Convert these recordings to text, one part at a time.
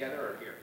together or here?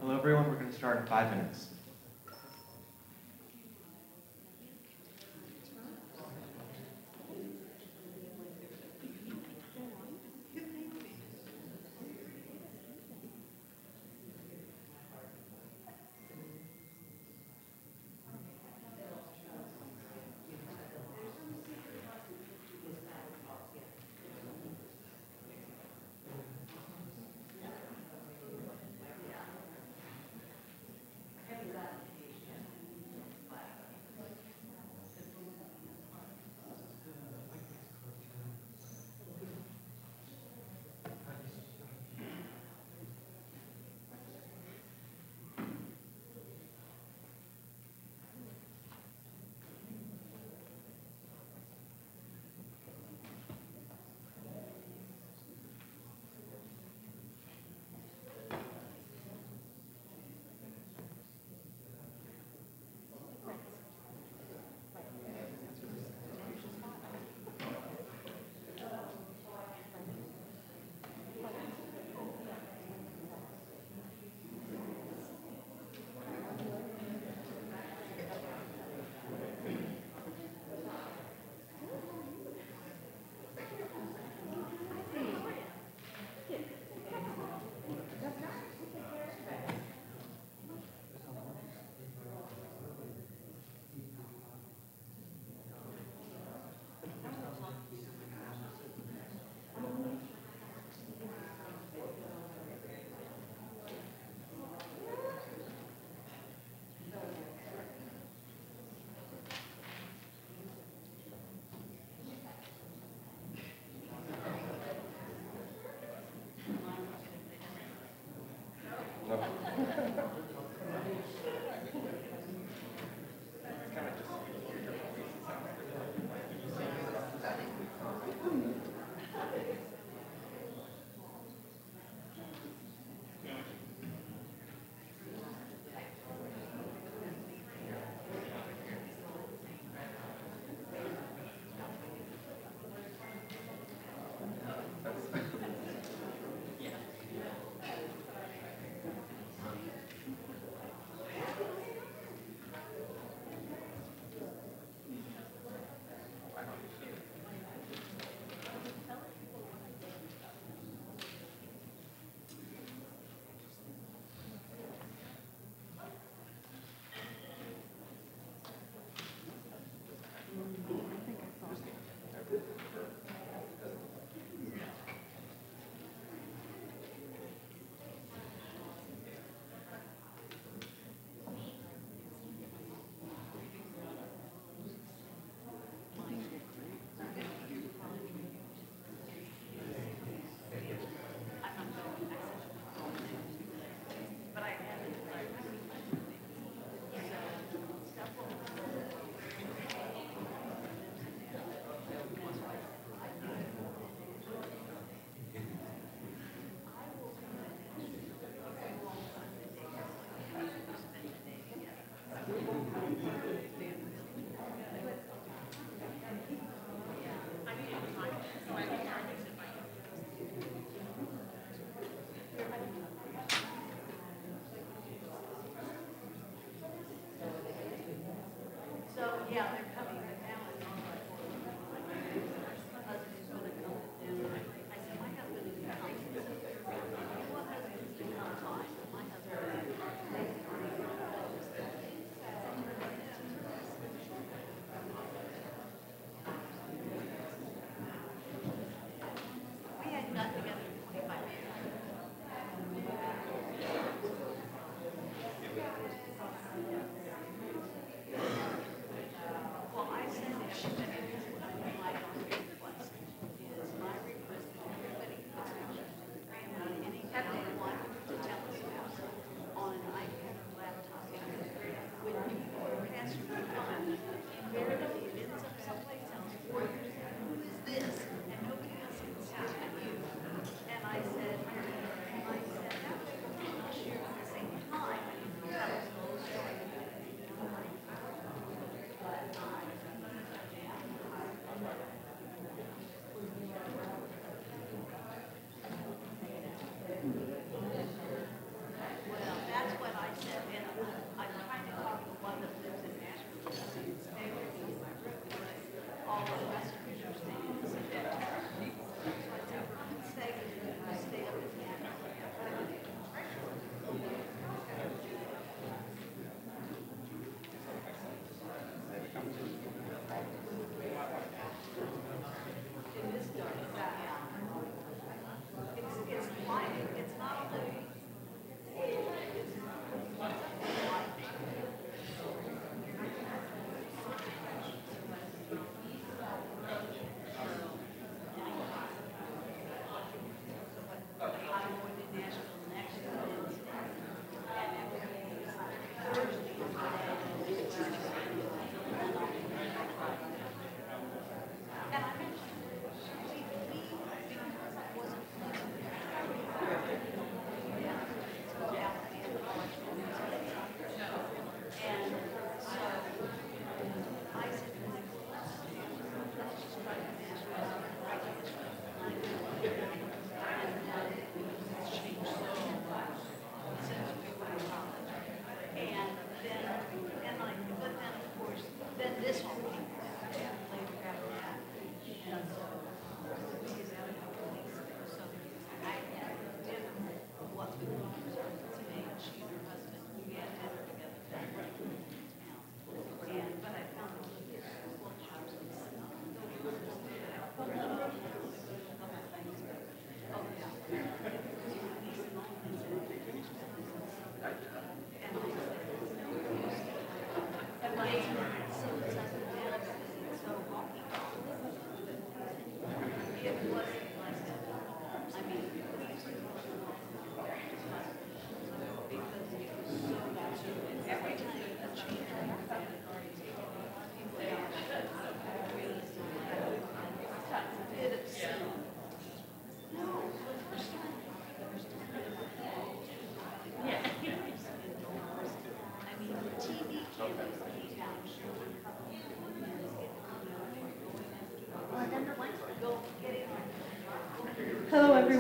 Hello, everyone. We're going to start in 5 minutes.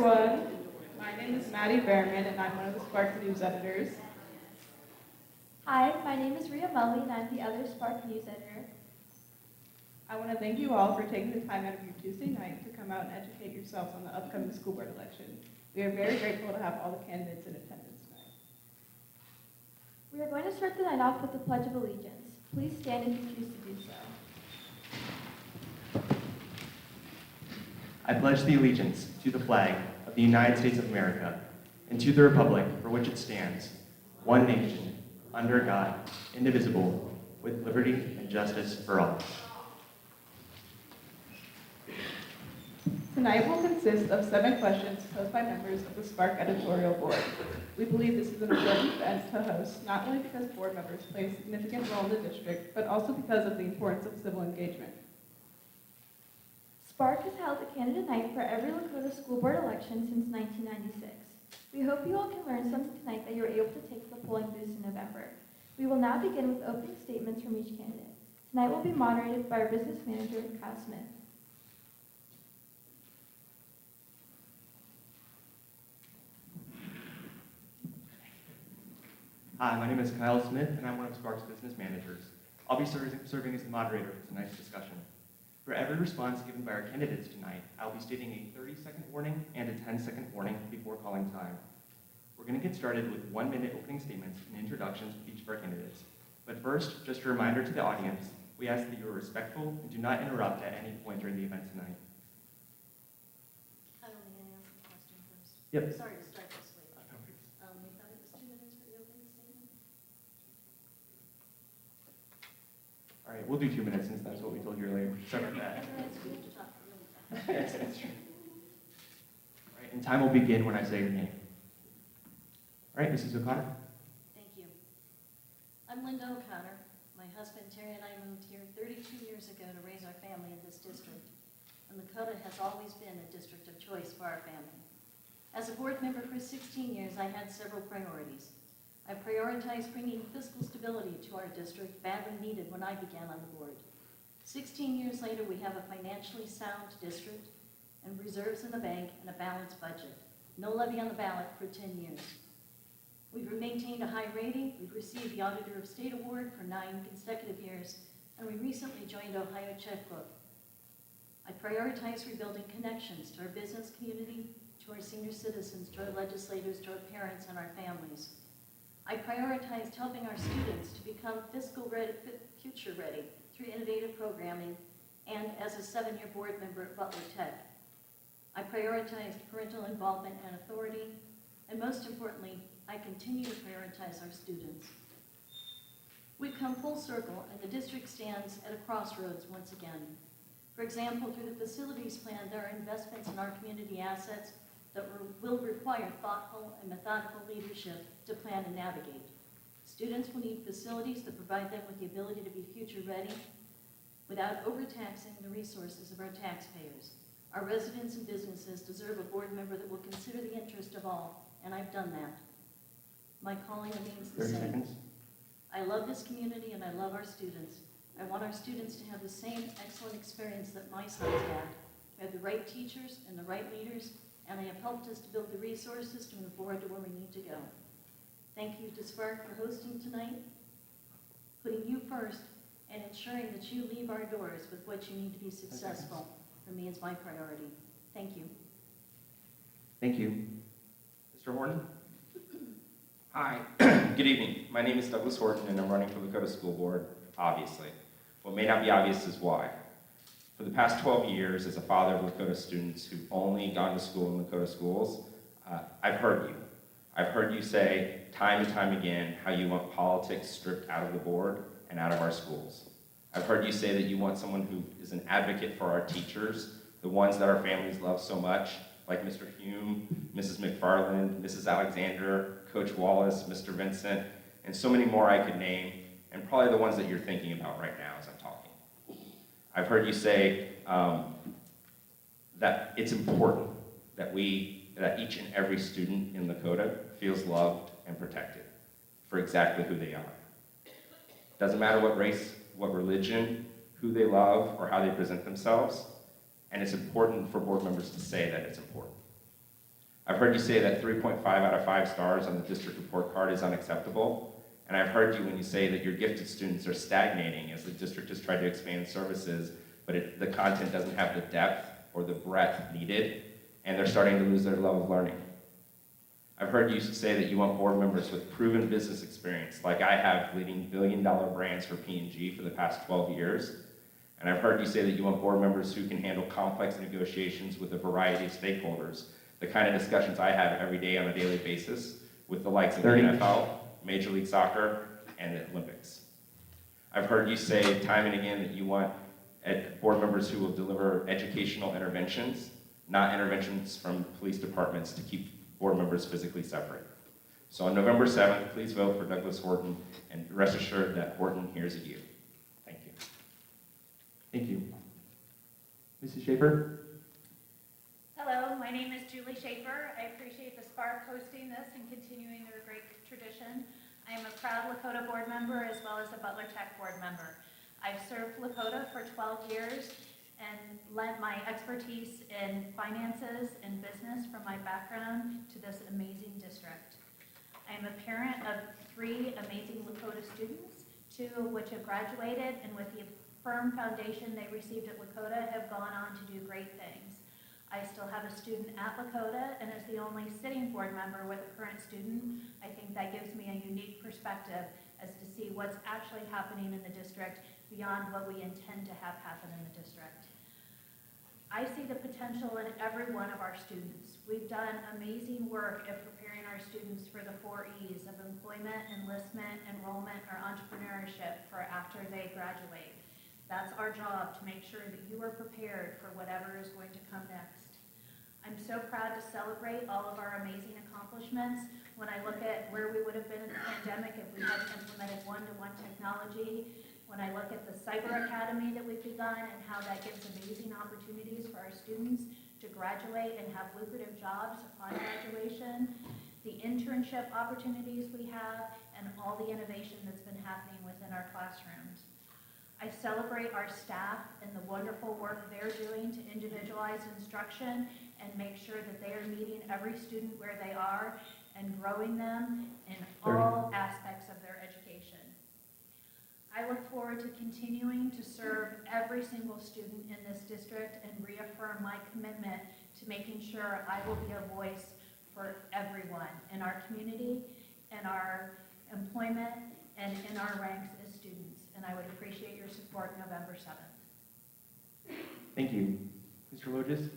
everyone. My name is Maddie Behrman, and I'm one of the Spark News editors. Hi, my name is Rhea Mully, and I'm the other Spark News editor. I want to thank you all for taking the time out of your Tuesday night to come out and educate yourselves on the upcoming school board election. We are very grateful to have all the candidates in attendance tonight. We are going to start the night off with the Pledge of Allegiance. Please stand if you choose to do so. I pledge the allegiance to the flag of the United States of America and to the republic for which it stands, one nation, under God, indivisible, with liberty and justice for all. Tonight will consist of 7 questions posed by members of the Spark editorial board. We believe this is an important event to host, not only because board members play a significant role in the district, but also because of the importance of civil engagement. Spark has held a candidate night for every Lakota school board election since 1996. We hope you all can learn something tonight that you were able to take to the polling booths in November. We will now begin with opening statements from each candidate. Tonight will be moderated by our business manager, Kyle Smith. Hi, my name is Kyle Smith, and I'm one of Spark's business managers. I'll be serving as the moderator for tonight's discussion. For every response given by our candidates tonight, I'll be stating a 30-second warning and a 10-second warning before calling time. We're going to get started with 1-minute opening statements and introductions with each of our candidates. But first, just a reminder to the audience, we ask that you are respectful and do not interrupt at any point during the event tonight. I don't think I asked the question first. Yep. Sorry to start this late. We thought it was 2 minutes for the opening statement. All right, we'll do 2 minutes since that's what we told you earlier. Sorry about that. Otherwise, we have to talk really fast. Yes, that's true. All right, and time will begin when I say your name. All right, Mrs. O'Connor. Thank you. I'm Linda O'Connor. My husband Terry and I moved here 32 years ago to raise our family in this district. And Lakota has always been a district of choice for our family. As a board member for 16 years, I had several priorities. I prioritized bringing fiscal stability to our district, badly needed when I began on the board. 16 years later, we have a financially sound district and reserves in the bank and a balanced budget. No levy on the ballot for 10 years. We've maintained a high rating. We've received the Auditor of State Award for 9 consecutive years, and we recently joined Ohio Checkbook. I prioritize rebuilding connections to our business community, to our senior citizens, to our legislators, to our parents, and our families. I prioritized helping our students to become future ready through innovative programming and as a 7-year board member at Butler Tech. I prioritized parental involvement and authority, and most importantly, I continue to prioritize our students. We've come full circle, and the district stands at a crossroads once again. For example, through the facilities plan, there are investments in our community assets that will require thoughtful and methodical leadership to plan and navigate. Students will need facilities that provide them with the ability to be future ready without overtaxing the resources of our taxpayers. Our residents and businesses deserve a board member that will consider the interest of all, and I've done that. My calling remains the 30 same. seconds. I love this community and I love our students. I want our students to have the same excellent experience that my sons had. We have the right teachers and the right leaders, and they have helped us to build the resources to move forward to where we need to go. Thank you to Spark for hosting tonight, putting you first, and ensuring that you leave our doors with what you need to be successful. For me, is my priority. Thank you. Thank you. Mr. Horton? Hi, good evening. My name is Douglas Horton, and I'm running for Lakota School Board, obviously. What may not be obvious is why. For the past 12 years, as a father of Lakota students who've only gone to school in Lakota schools, I've heard you. I've heard you say time and time again how you want politics stripped out of the board and out of our schools. I've heard you say that you want someone who is an advocate for our teachers, the ones that our families love so much, like Mr. Hume, Mrs. McFarland, Mrs. Alexander, Coach Wallace, Mr. Vincent, and so many more I could name, and probably the ones that you're thinking about right now as I'm talking. I've heard you say that it's important that each and every student in Lakota feels loved and protected for exactly who they are. Doesn't matter what race, what religion, who they love, or how they present themselves, and it's important for board members to say that it's important. I've heard you say that 3.5 out of 5 stars on the district report card is unacceptable. And I've heard you when you say that your gifted students are stagnating as the district has tried to expand services, but the content doesn't have the depth or the breadth needed, and they're starting to lose their level of learning. I've heard you say that you want board members with proven business experience, like I have leading billion-dollar brands for P&G for the past 12 years. And I've heard you say that you want board members who can handle complex negotiations with a variety of stakeholders, the kind of discussions I have every day on a daily basis with the likes of the 30. NFL, Major League Soccer, and the Olympics. I've heard you say time and again that you want board members who will deliver educational interventions, not interventions from police departments to keep board members physically separate. So on November 7th, please vote for Douglas Horton, and rest assured that Horton hears you. Thank you. Thank you. Mrs. Schaefer? Hello, my name is Julie Schaefer. I appreciate the Spark hosting this and continuing their great tradition. I am a proud Lakota board member as well as a Butler Tech board member. I've served Lakota for 12 years and lent my expertise in finances and business from my background to this amazing district. I am a parent of 3 amazing Lakota students, 2 of which have graduated and with the firm foundation they received at Lakota have gone on to do great things. I still have a student at Lakota, and as the only sitting board member with a current student, I think that gives me a unique perspective as to see what's actually happening in the district beyond what we intend to have happen in the district. I see the potential in every one of our students. We've done amazing work at preparing our students for the 4 E's of employment, enlistment, enrollment, or entrepreneurship for after they graduate. That's our job, to make sure that you are prepared for whatever is going to come next. I'm so proud to celebrate all of our amazing accomplishments. When I look at where we would have been in the pandemic if we hadn't implemented one-to-one technology, when I look at the Cyber Academy that we've begun and how that gives amazing opportunities for our students to graduate and have lucrative jobs upon graduation, the internship opportunities we have, and all the innovation that's been happening within our classrooms. I celebrate our staff and the wonderful work they're doing to individualize instruction and make sure that they are meeting every student where they are and growing them in all aspects of their education. I look forward to continuing to serve every single student in this district and reaffirm my commitment to making sure I will be a voice for everyone in our community, in our employment, and in our ranks as students. And I would appreciate your support November 7th. Thank you. Mr. Loges?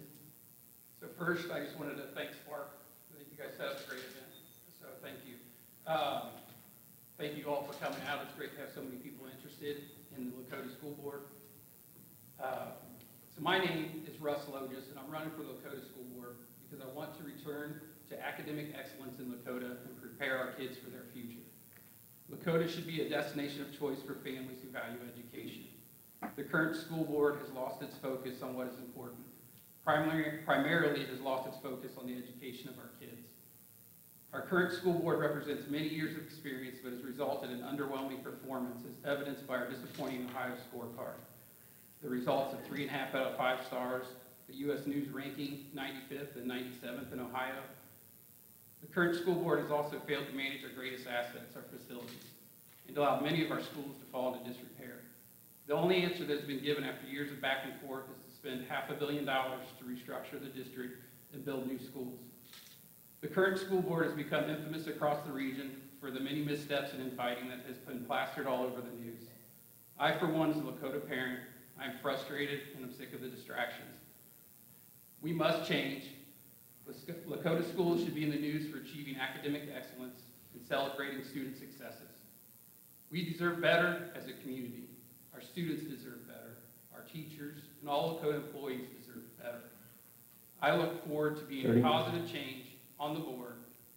So first, I just wanted to thank Spark. I think you guys set up a great event, so thank you. Thank you all for coming out. It's great to have so many people interested in the Lakota School Board. So my name is Russ Loges, and I'm running for the Lakota School Board because I want to return to academic excellence in Lakota and prepare our kids for their future. Lakota should be a destination of choice for families who value education. The current school board has lost its focus on what is important. Primarily, it has lost its focus on the education of our kids. Our current school board represents many years of experience, but has resulted in underwhelming performance, as evidenced by our disappointing Ohio scorecard. The results of 3.5 out of 5 stars, the U.S. News ranking 95th and 97th in Ohio. The current school board has also failed to manage our greatest assets, our facilities, and allowed many of our schools to fall into disrepair. The only answer that has been given after years of back and forth is to spend $500 million to restructure the district and build new schools. The current school board has become infamous across the region for the many missteps and infighting that has been plastered all over the news. I, for one, as a Lakota parent, I am frustrated and I'm sick of the distractions. We must change. Lakota schools should be in the news for achieving academic excellence and celebrating student successes. We deserve better as a community. Our students deserve better. Our teachers and all Lakota employees deserve better. I look forward to being a positive change on the board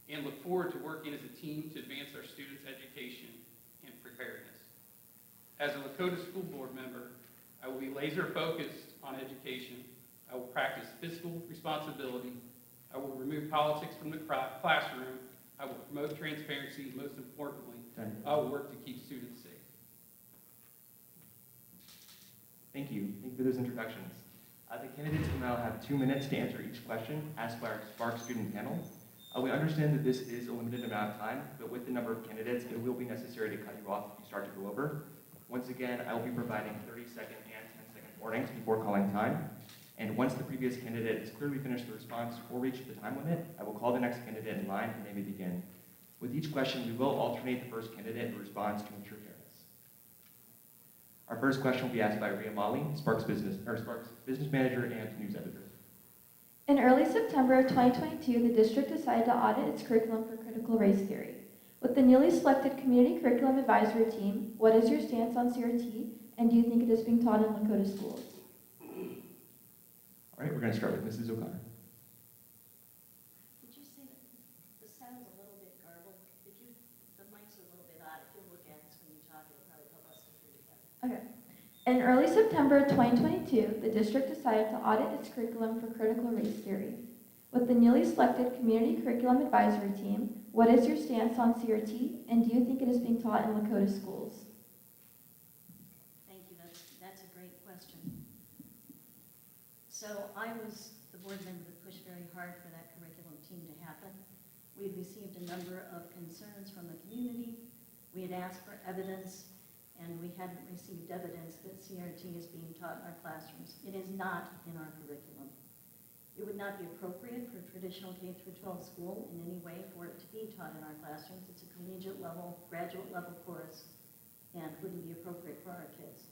and look forward to working as a team to advance our students' education and preparedness. As a Lakota school board member, I will be laser focused on education. I will practice fiscal responsibility. I will remove politics from the classroom. I will promote transparency. Most importantly, I will work to keep students safe. Thank you. Thank you for those introductions. The candidates will now have 2 minutes to answer each question asked by our Spark student panel. We understand that this is a limited amount of time, but with the number of candidates, it will be necessary to cut you off if you start to go over. Once again, I will be providing 30-second and 10-second warnings before calling time. And once the previous candidate has clearly finished the response or reached the time limit, I will call the next candidate in line and they may begin. With each question, we will alternate the first candidate who responds to ensure fairness. Our first question will be asked by Rhea Molly, Spark's business manager and news editor. In early September of 2022, the district decided to audit its curriculum for critical race theory. With the newly selected Community Curriculum Advisory Team, what is your stance on CRT, and do you think it is being taught in Lakota schools? All right, we're going to start with Mrs. O'Connor. Did you say that the sound's a little bit garbled? The mics are a little bit odd. If you look at us when you talk, it'll probably help us to hear you better. Okay. In early September of 2022, the district decided to audit its curriculum for critical race theory. With the newly selected Community Curriculum Advisory Team, what is your stance on CRT, and do you think it is being taught in Lakota schools? Thank you. That's a great question. So I was the board member that pushed very hard for that curriculum team to happen. We had received a number of concerns from the community. We had asked for evidence, and we hadn't received evidence that CRT is being taught in our classrooms. It is not in our curriculum. It would not be appropriate for a traditional K-12 school in any way for it to be taught in our classrooms. It's a collegiate level, graduate level course, and wouldn't be appropriate for our kids.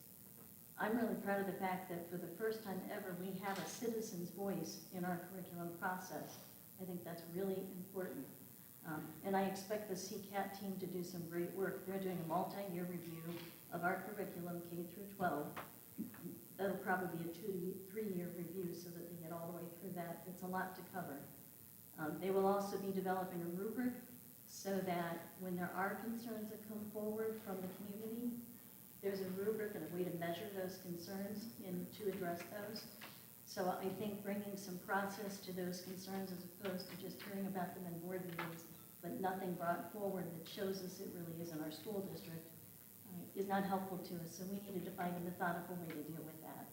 I'm really proud of the fact that for the first time ever, we have a citizen's voice in our curriculum process. I think that's really important. And I expect the CCAT team to do some great work. They're doing a multi-year review of our curriculum K through 12. That'll probably be a 2 to 3 year review so that they get all the way through that. It's a lot to cover. They will also be developing a rubric so that when there are concerns that come forward from the community, there's a rubric and a way to measure those concerns and to address those. So I think bringing some process to those concerns as opposed to just hearing about them in board meetings, but nothing brought forward that shows us it really is in our school district, is not helpful to us. So we needed to find a methodical way to deal with that.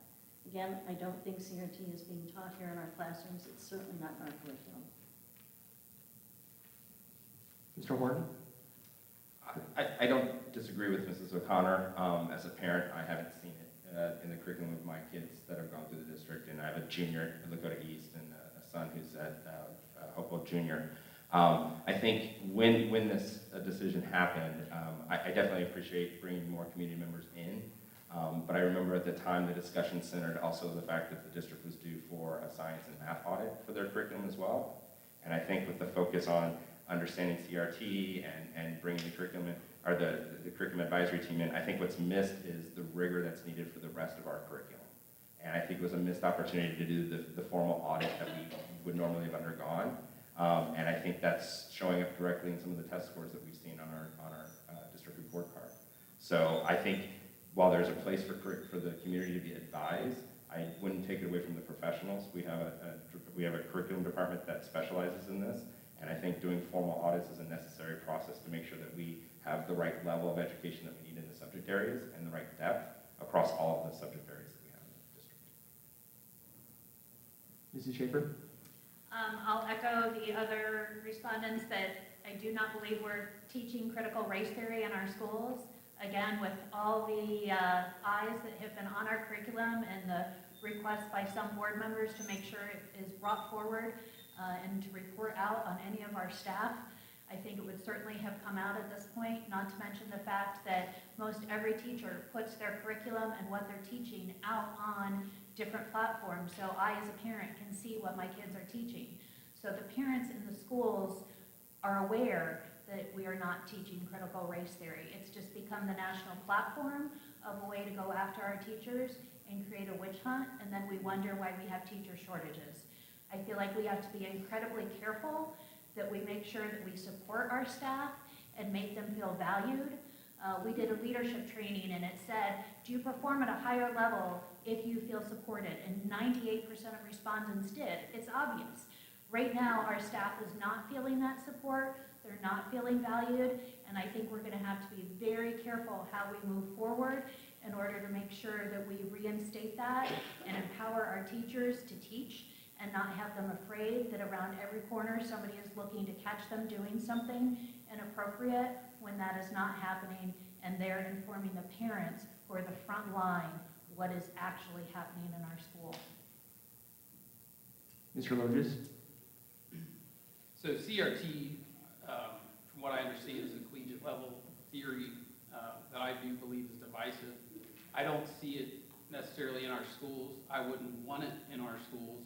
Again, I don't think CRT is being taught here in our classrooms. It's certainly not in our curriculum. Mr. Horton? I don't disagree with Mrs. O'Connor. As a parent, I haven't seen it in the curriculum of my kids that have gone through the district, and I have a junior at Lakota East and a son who's at Hopewell Junior. I think when this decision happened, I definitely appreciate bringing more community members in, but I remember at the time the discussion centered also the fact that the district was due for a science and math audit for their curriculum as well. And I think with the focus on understanding CRT and bringing the curriculum in, or the curriculum advisory team in, I think what's missed is the rigor that's needed for the rest of our curriculum. And I think it was a missed opportunity to do the formal audit that we would normally have undergone. And I think that's showing up directly in some of the test scores that we've seen on our district report card. So I think while there's a place for the community to be advised, I wouldn't take it away from the professionals. We have a curriculum department that specializes in this, and I think doing formal audits is a necessary process to make sure that we have the right level of education that we need in the subject areas and the right depth across all of the subject areas that we have in the district. Mrs. Schaefer? I'll echo the other respondents that I do not believe we're teaching critical race theory in our schools. Again, with all the eyes that have been on our curriculum and the request by some board members to make sure it is brought forward and to report out on any of our staff, I think it would certainly have come out at this point, not to mention the fact that most every teacher puts their curriculum and what they're teaching out on different platforms, so I as a parent can see what my kids are teaching. So the parents in the schools are aware that we are not teaching critical race theory. It's just become the national platform of a way to go after our teachers and create a witch hunt, and then we wonder why we have teacher shortages. I feel like we have to be incredibly careful that we make sure that we support our staff and make them feel valued. We did a leadership training and it said, do you perform at a higher level if you feel supported? And 98% of respondents did. It's obvious. Right now, our staff is not feeling that support. They're not feeling valued. And I think we're going to have to be very careful how we move forward in order to make sure that we reinstate that and empower our teachers to teach and not have them afraid that around every corner somebody is looking to catch them doing something inappropriate when that is not happening, and they're informing the parents who are the front line what is actually happening in our school. Mr. Loges? So CRT, from what I understand, is a collegiate level theory that I do believe is divisive. I don't see it necessarily in our schools. I wouldn't want it in our schools.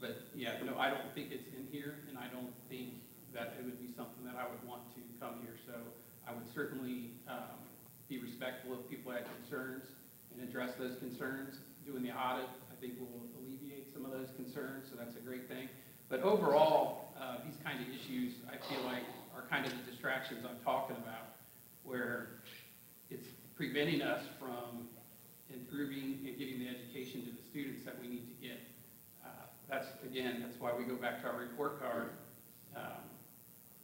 But yeah, no, I don't think it's in here, and I don't think that it would be something that I would want to come here. So I would certainly be respectful of people that have concerns and address those concerns. Doing the audit, I think, will alleviate some of those concerns, so that's a great thing. But overall, these kind of issues, I feel like, are kind of the distractions I'm talking about, where it's preventing us from improving and getting the education to the students that we need to get. That's why we go back to our report card.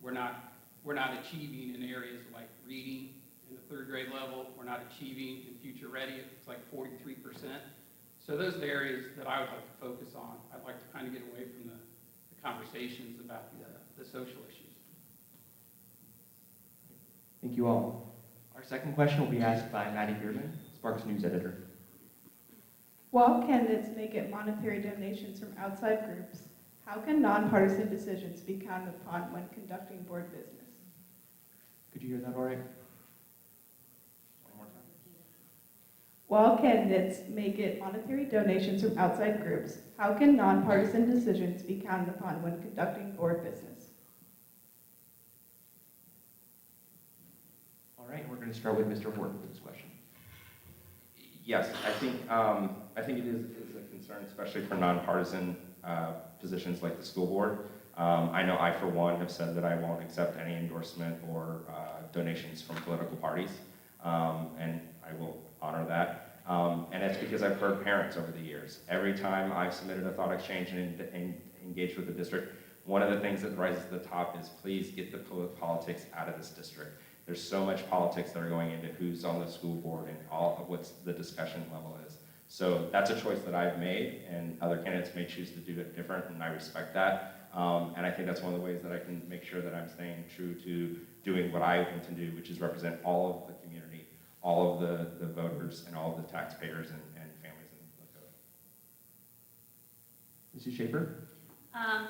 We're not achieving in areas like reading in the third grade level. We're not achieving in future ready. It's like 43%. So those are the areas that I would like to focus on. I'd like to kind of get away from the conversations about the social issues. Thank you all. Our second question will be asked by Maddie Bierman, Sparks News Editor. While candidates may get monetary donations from outside groups, how can nonpartisan decisions be counted upon when conducting board business? Could you hear that all right? One more time. While candidates may get monetary donations from outside groups, how can nonpartisan decisions be counted upon when conducting board business? All right, we're going to start with Mr. Horton for this question. Yes, I think it is a concern, especially for nonpartisan positions like the school board. I know I, for one, have said that I won't accept any endorsement or donations from political parties, and I will honor that. And it's because I've heard parents over the years. Every time I've submitted a thought exchange and engaged with the district, one of the things that rises to the top is please get the politics out of this district. There's so much politics that are going into who's on the school board and all of what the discussion level is. So that's a choice that I've made, and other candidates may choose to do it different, and I respect that. And I think that's one of the ways that I can make sure that I'm staying true to doing what I want to do, which is represent all of the community, all of the voters, and all of the taxpayers and families in Lakota. Mrs. Schaefer?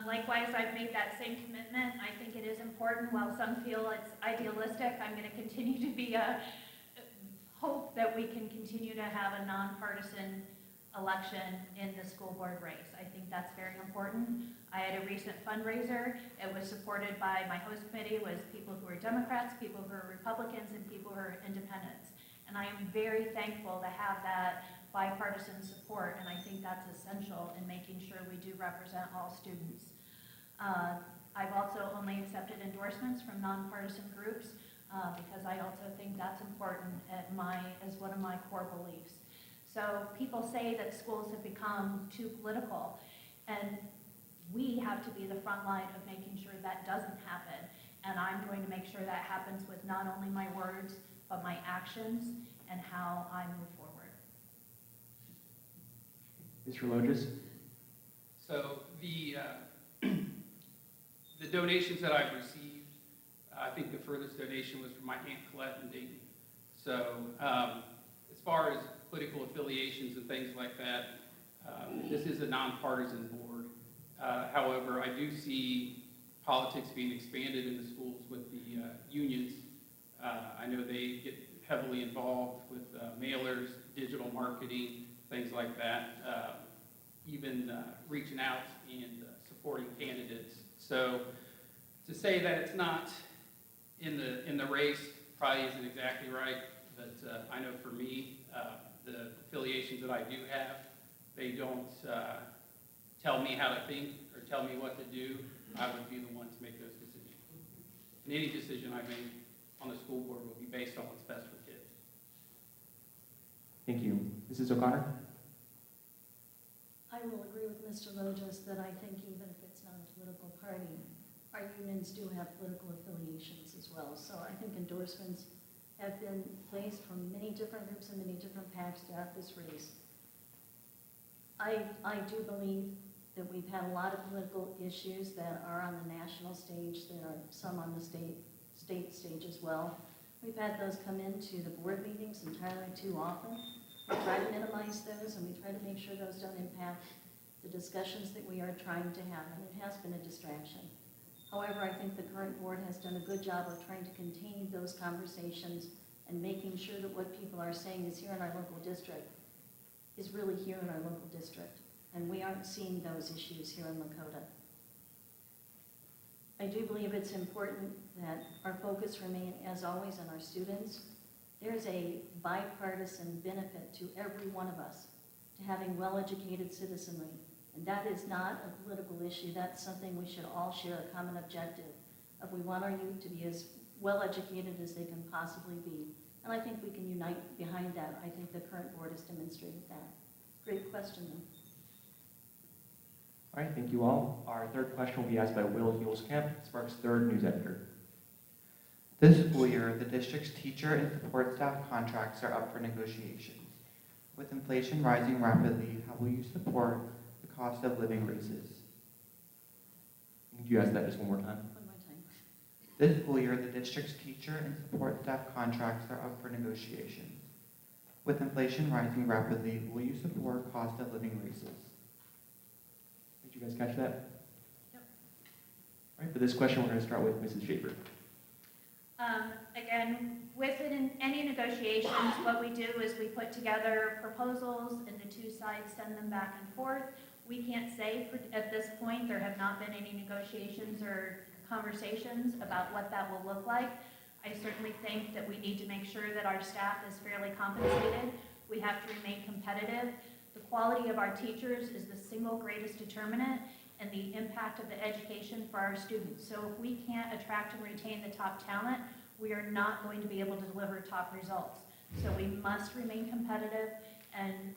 Likewise, I've made that same commitment. I think it is important. While some feel it's idealistic, I'm going to continue to be hope that we can continue to have a nonpartisan election in the school board race. I think that's very important. I had a recent fundraiser. It was supported by my host committee, was people who are Democrats, people who are Republicans, and people who are independents. And I am very thankful to have that bipartisan support, and I think that's essential in making sure we do represent all students. I've also only accepted endorsements from nonpartisan groups because I also think that's important as one of my core beliefs. So people say that schools have become too political, and we have to be the front line of making sure that doesn't happen. And I'm going to make sure that happens with not only my words, but my actions and how I move forward. Mr. Loges? So the donations that I've received, I think the furthest donation was from my Aunt Colette in Dayton. So as far as political affiliations and things like that, this is a nonpartisan board. However, I do see politics being expanded in the schools with the unions. I know they get heavily involved with mailers, digital marketing, things like that, even reaching out and supporting candidates. So to say that it's not in the race probably isn't exactly right, but I know for me, the affiliations that I do have, they don't tell me how to think or tell me what to do. I would be the one to make those decisions. And any decision I make on the school board will be based on what's best for kids. Thank you. Mrs. O'Connor? I will agree with Mr. Loges that I think even if it's not a political party, our unions do have political affiliations as well. So I think endorsements have been placed from many different groups and many different PACs throughout this race. I do believe that we've had a lot of political issues that are on the national stage. There are some on the state stage as well. We've had those come into the board meetings entirely too often. We try to minimize those, and we try to make sure those don't impact the discussions that we are trying to have, and it has been a distraction. However, I think the current board has done a good job of trying to contain those conversations and making sure that what people are saying is here in our local district is really here in our local district. And we aren't seeing those issues here in Lakota. I do believe it's important that our focus remain, as always, on our students. There's a bipartisan benefit to every one of us to having well-educated citizenry. And that is not a political issue. That's something we should all share a common objective of. We want our youth to be as well-educated as they can possibly be. And I think we can unite behind that. I think the current board has demonstrated that. Great question, though. All right, thank you all. Our third question will be asked by Will Hulskamp, Spark's third news editor. This school year, the district's teacher and support staff contracts are up for negotiations. With inflation rising rapidly, how will you support the cost of living raises? Could you ask that just one more time? One more time. This school year, the district's teacher and support staff contracts are up for negotiations. With inflation rising rapidly, will you support cost of living raises? Did you guys catch that? Yep. All right, for this question, we're going to start with Mrs. Schaefer. Again, with any negotiations, what we do is we put together proposals and the two sides send them back and forth. We can't say at this point there have not been any negotiations or conversations about what that will look like. I certainly think that we need to make sure that our staff is fairly compensated. We have to remain competitive. The quality of our teachers is the single greatest determinant and the impact of the education for our students. So if we can't attract and retain the top talent, we are not going to be able to deliver top results. So we must remain competitive and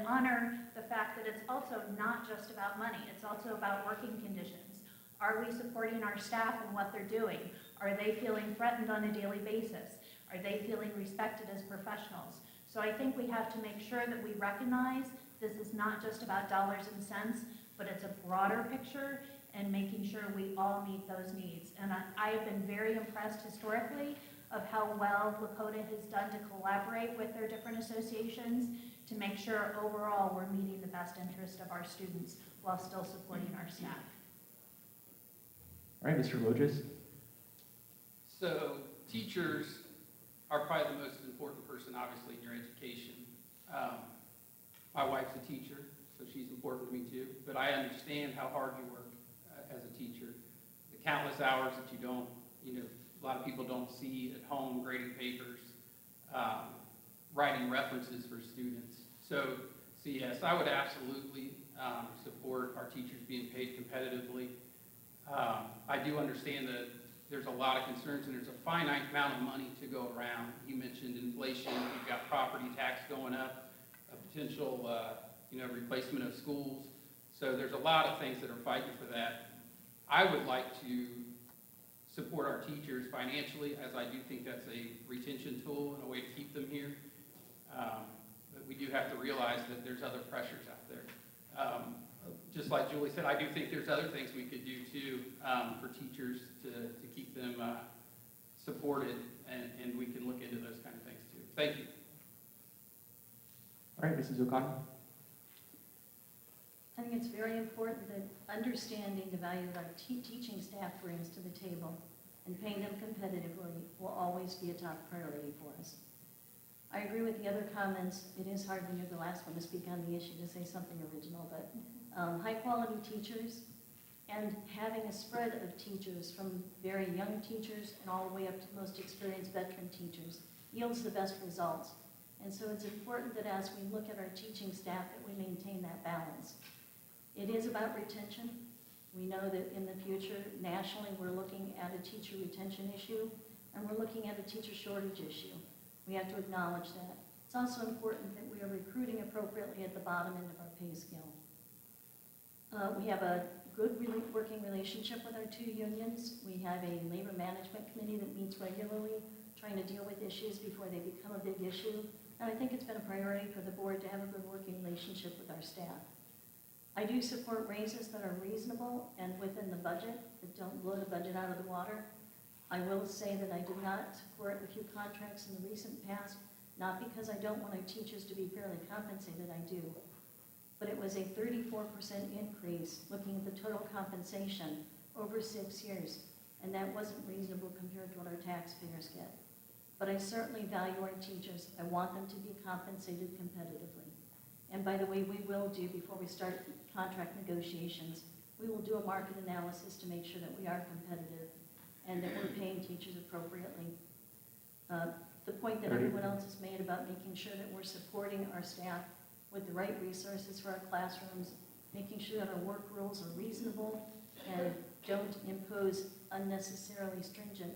honor the fact that it's also not just about money. It's also about working conditions. Are we supporting our staff and what they're doing? Are they feeling threatened on a daily basis? Are they feeling respected as professionals? So I think we have to make sure that we recognize this is not just about dollars and cents, but it's a broader picture and making sure we all meet those needs. And I have been very impressed historically of how well Lakota has done to collaborate with their different associations to make sure overall we're meeting the best interest of our students while still supporting our staff. All right, Mr. Logis. So teachers are probably the most important person, obviously, in your education. My wife's a teacher, so she's important to me too, but I understand how hard you work as a teacher. The countless hours that you don't, a lot of people don't see at home, grading papers, writing references for students. So yes, I would absolutely support our teachers being paid competitively. I do understand that there's a lot of concerns and there's a finite amount of money to go around. You mentioned inflation, you've got property tax going up, a potential replacement of schools. So there's a lot of things that are fighting for that. I would like to support our teachers financially, as I do think that's a retention tool and a way to keep them here. But we do have to realize that there's other pressures out there. Just like Julie said, I do think there's other things we could do too for teachers to keep them supported, and we can look into those kind of things too. Thank you. All right, Mrs. O'Connor. I think it's very important that understanding the value that our teaching staff brings to the table and paying them competitively will always be a top priority for us. I agree with the other comments. It is hard when you're the last one to speak on the issue to say something original, but high-quality teachers and having a spread of teachers from very young teachers and all the way up to the most experienced veteran teachers yields the best results. And so it's important that as we look at our teaching staff that we maintain that balance. It is about retention. We know that in the future, nationally, we're looking at a teacher retention issue, and we're looking at a teacher shortage issue. We have to acknowledge that. It's also important that we are recruiting appropriately at the bottom end of our pay scale. We have a good working relationship with our two unions. We have a labor management committee that meets regularly, trying to deal with issues before they become a big issue. And I think it's been a priority for the board to have a good working relationship with our staff. I do support raises that are reasonable and within the budget, that don't blow the budget out of the water. I will say that I did not support a few contracts in the recent past, not because I don't want our teachers to be fairly compensated, I do. But it was a 34% increase looking at the total compensation over 6 years. And that wasn't reasonable compared to what our taxpayers get. But I certainly value our teachers. I want them to be compensated competitively. And by the way, we will do, before we start contract negotiations, we will do a market analysis to make sure that we are competitive and that we're paying teachers appropriately. The point that everyone else has made about making sure that we're supporting our staff with the right resources for our classrooms, making sure that our work rules are reasonable and don't impose unnecessarily stringent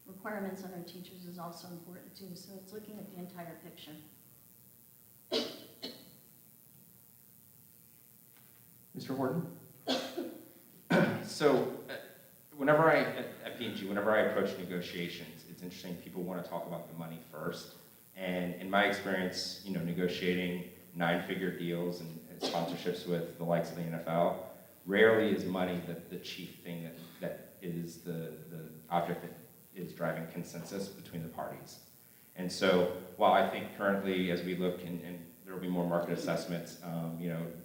requirements on our teachers is also important too. So it's looking at the entire picture. Mr. Horton? So, whenever at P&G, whenever I approach negotiations, it's interesting, people want to talk about the money first. And in my experience, negotiating 9-figure deals and sponsorships with the likes of the NFL, rarely is money the chief thing that is the object that is driving consensus between the parties. And so, while I think currently, as we look, and there will be more market assessments,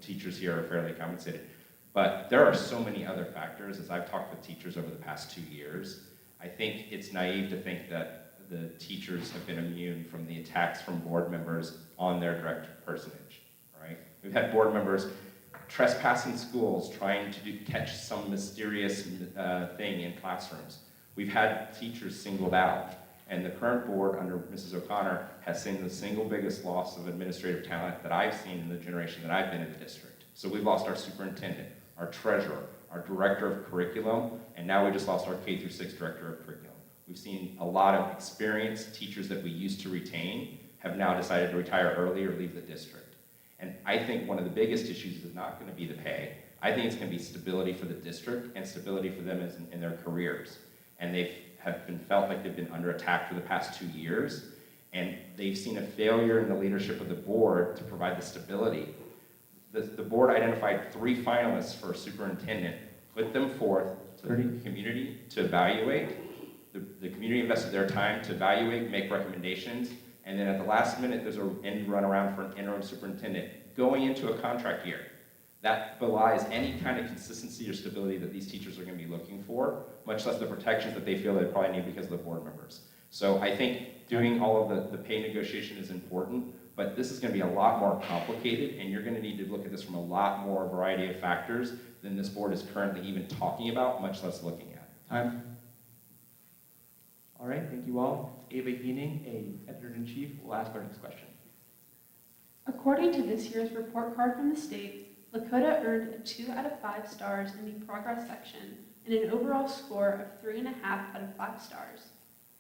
teachers here are fairly compensated, but there are so many other factors. As I've talked with teachers over the past 2 years, I think it's naive to think that the teachers have been immune from the attacks from board members on their direct personage, right? We've had board members trespassing schools, trying to catch some mysterious thing in classrooms. We've had teachers singled out, and the current board under Mrs. O'Connor has seen the single biggest loss of administrative talent that I've seen in the generation that I've been in the district. So we've lost our superintendent, our treasurer, our director of curriculum, and now we just lost our K-6 director of curriculum. We've seen a lot of experienced teachers that we used to retain have now decided to retire early or leave the district. And I think one of the biggest issues is not going to be the pay. I think it's going to be stability for the district and stability for them in their careers. And have been felt like they've been under attack for the past 2 years, and they've seen a failure in the leadership of the board to provide the stability. The board identified 3 finalists for a superintendent, put them forth to the community to evaluate. The community invested their time to evaluate, make recommendations, and then at the last minute, there's an end run around for an interim superintendent going into a contract year. That belies any kind of consistency or stability that these teachers are going to be looking for, much less the protections that they feel they probably need because of the board members. So I think doing all of the pay negotiation is important, but this is going to be a lot more complicated, and you're going to need to look at this from a lot more variety of factors than this board is currently even talking about, much less looking at. Time. All right, thank you all. Ava Heening, editor-in-chief, will ask our next question. According to this year's report card from the state, Lakota earned a 2 out of 5 stars in the progress section and an overall score of 3.5 out of 5 stars.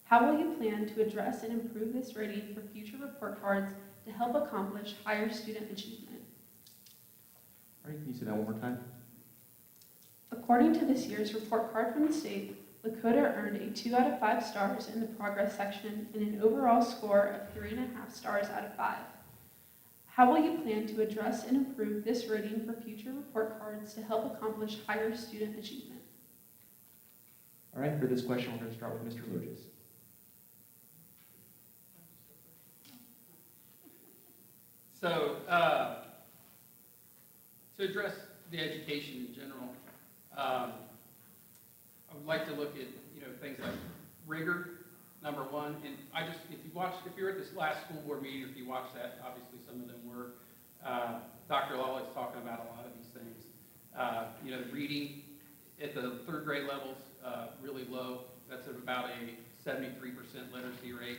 How will you plan to address and improve this rating for future report cards to help accomplish higher student achievement? All right, can you say that one more time? According to this year's report card from the state, Lakota earned a 2 out of 5 stars in the progress section and an overall score of 3.5 stars out of 5. How will you plan to address and improve this rating for future report cards to help accomplish higher student achievement? All right, for this question, we're going to start with Mr. Loges. So, to address the education in general, I would like to look at things like rigor, number one. And if you were at this last school board meeting, if you watched that, obviously some of them were. Dr. Lawley's talking about a lot of these things. The reading at the 3rd grade levels really low. That's at about a 73% literacy rate.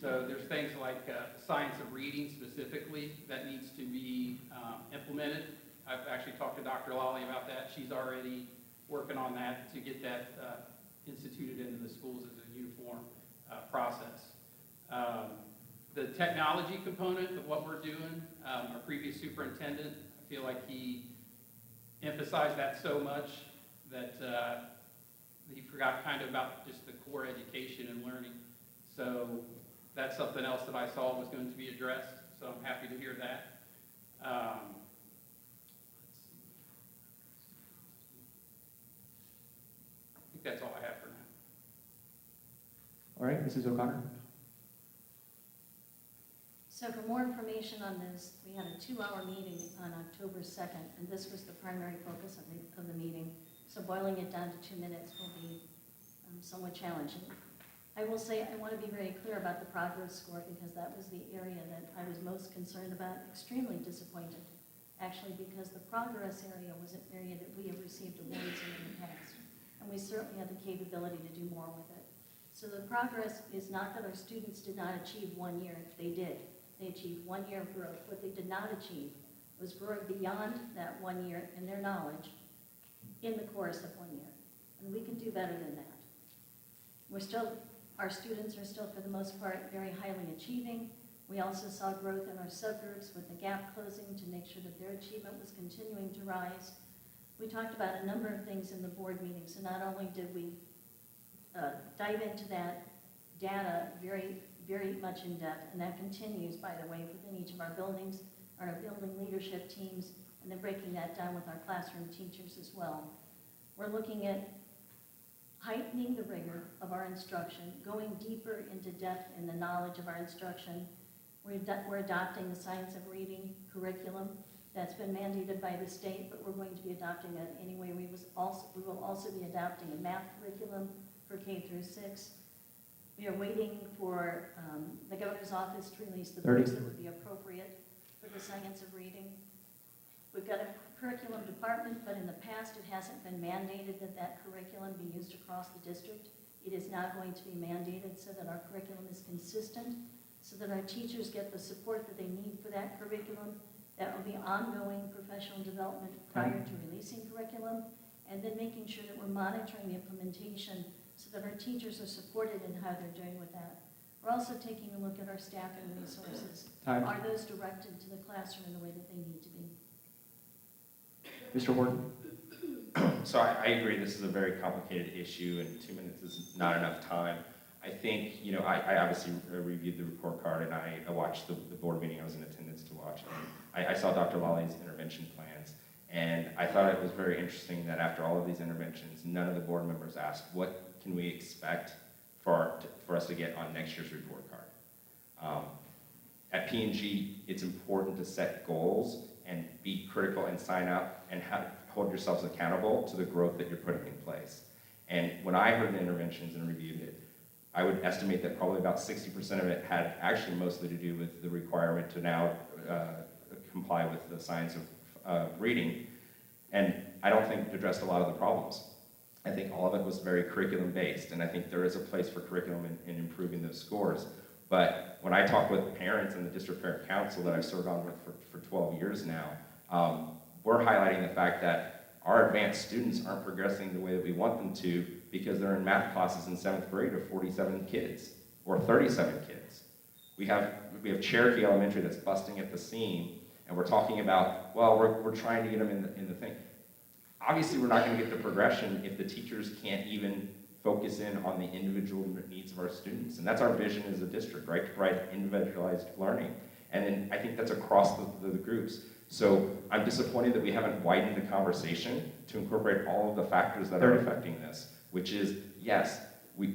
So there's things like science of reading specifically that needs to be implemented. I've actually talked to Dr. Lawley about that. She's already working on that to get that instituted into the schools as a uniform process. The technology component of what we're doing, our previous superintendent, I feel like he emphasized that so much that he forgot kind of about just the core education and learning. So that's something else that I saw was going to be addressed, so I'm happy to hear that. I think that's all I have for now. All right, Mrs. O'Connor? So for more information on this, we had a 2-hour meeting on October 2nd, and this was the primary focus of the meeting. So boiling it down to 2 minutes will be somewhat challenging. I will say I want to be very clear about the progress score because that was the area that I was most concerned about, extremely disappointed, actually, because the progress area was an area that we have received awards in the past, and we certainly have the capability to do more with it. So the progress is not that our students did not achieve 1 year, they did. They achieved 1 year of growth. What they did not achieve was growing beyond that 1 year in their knowledge in the course of 1 year. And we can do better than that. Our students are still, for the most part, very highly achieving. We also saw growth in our subgroups with the gap closing to make sure that their achievement was continuing to rise. We talked about a number of things in the board meeting. So not only did we dive into that data very, very much in depth, and that continues, by the way, within each of our buildings, our building leadership teams, and then breaking that down with our classroom teachers as well. We're looking at heightening the rigor of our instruction, going deeper into depth in the knowledge of our instruction. We're adopting the science of reading curriculum that's been mandated by the state, but we're going to be adopting it anyway. We will also be adopting a math curriculum for K through 6. We are waiting for the governor's office to release the books that would be appropriate for the science of reading. We've got a curriculum department, but in the past it hasn't been mandated that that curriculum be used across the district. It is now going to be mandated so that our curriculum is consistent, so that our teachers get the support that they need for that curriculum. That will be ongoing professional development prior to releasing curriculum, and then making sure that we're monitoring the implementation so that our teachers are supported in how they're doing with that. We're also taking a look at our staffing resources. Time. Are those directed to the classroom in the way that they need to be? Mr. Horton? So I agree this is a very complicated issue and 2 minutes is not enough time. I think, I obviously reviewed the report card and I watched the board meeting. I was in attendance to watch. And I saw Dr. Lawley's intervention plans. And I thought it was very interesting that after all of these interventions, none of the board members asked, what can we expect for us to get on next year's report card? At P&G, it's important to set goals and be critical and sign up and hold yourselves accountable to the growth that you're putting in place. And when I heard the interventions and reviewed it, I would estimate that probably about 60% of it had actually mostly to do with the requirement to now comply with the science of reading. And I don't think it addressed a lot of the problems. I think all of it was very curriculum-based, and I think there is a place for curriculum in improving those scores. But when I talk with parents in the district parent council that I've served on with for 12 years now, we're highlighting the fact that our advanced students aren't progressing the way that we want them to because they're in math classes in 7th grade of 47 kids or 37 kids. We have Cherokee Elementary that's busting at the seam, and we're talking about, well, we're trying to get them in the thing. Obviously, we're not going to get the progression if the teachers can't even focus in on the individual needs of our students. And that's our vision as a district, right? To provide individualized learning. And then I think that's across the groups. So I'm disappointed that we haven't widened the conversation to incorporate all of the factors that are affecting this, which is, yes,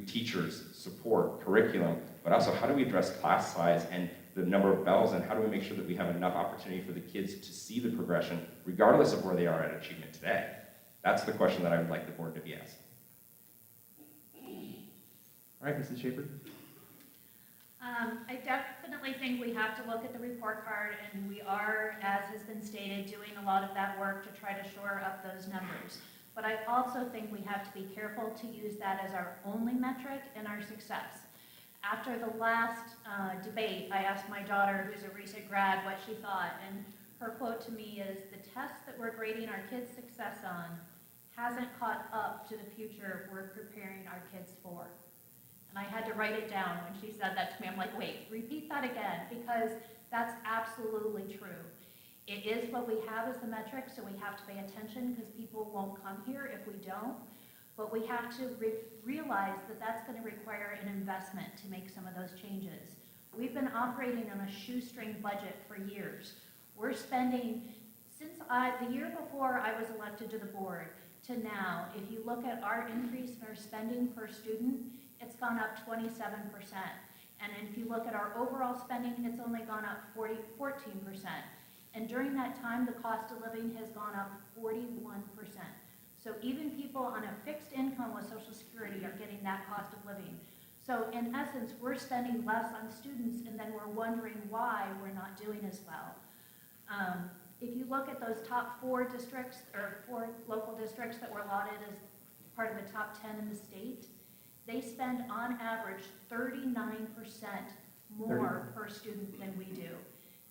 teachers, support, curriculum, but also how do we address class size and the number of bells, and how do we make sure that we have enough opportunity for the kids to see the progression, regardless of where they are at achievement today? That's the question that I would like the board to be asking. All right, Mrs. Schaefer? I definitely think we have to look at the report card, and we are, as has been stated, doing a lot of that work to try to shore up those numbers. But I also think we have to be careful to use that as our only metric in our success. After the last debate, I asked my daughter, who's a recent grad, what she thought, and her quote to me is, "The test that we're grading our kids' success on hasn't caught up to the future we're preparing our kids for." And I had to write it down when she said that to me. I'm like, wait, repeat that again, because that's absolutely true. It is what we have as the metric, so we have to pay attention because people won't come here if we don't. But we have to realize that that's going to require an investment to make some of those changes. We've been operating on a shoestring budget for years. We're spending, the year before I was elected to the board to now, if you look at our increase in our spending per student, it's gone up 27%. And if you look at our overall spending, it's only gone up 14%. And during that time, the cost of living has gone up 41%. So even people on a fixed income with Social Security are getting that cost of living. So in essence, we're spending less on students, and then we're wondering why we're not doing as well. If you look at those top 4 districts, or 4 local districts that were allotted as part of the top 10 in the state, they spend on average 39% more per student than we do.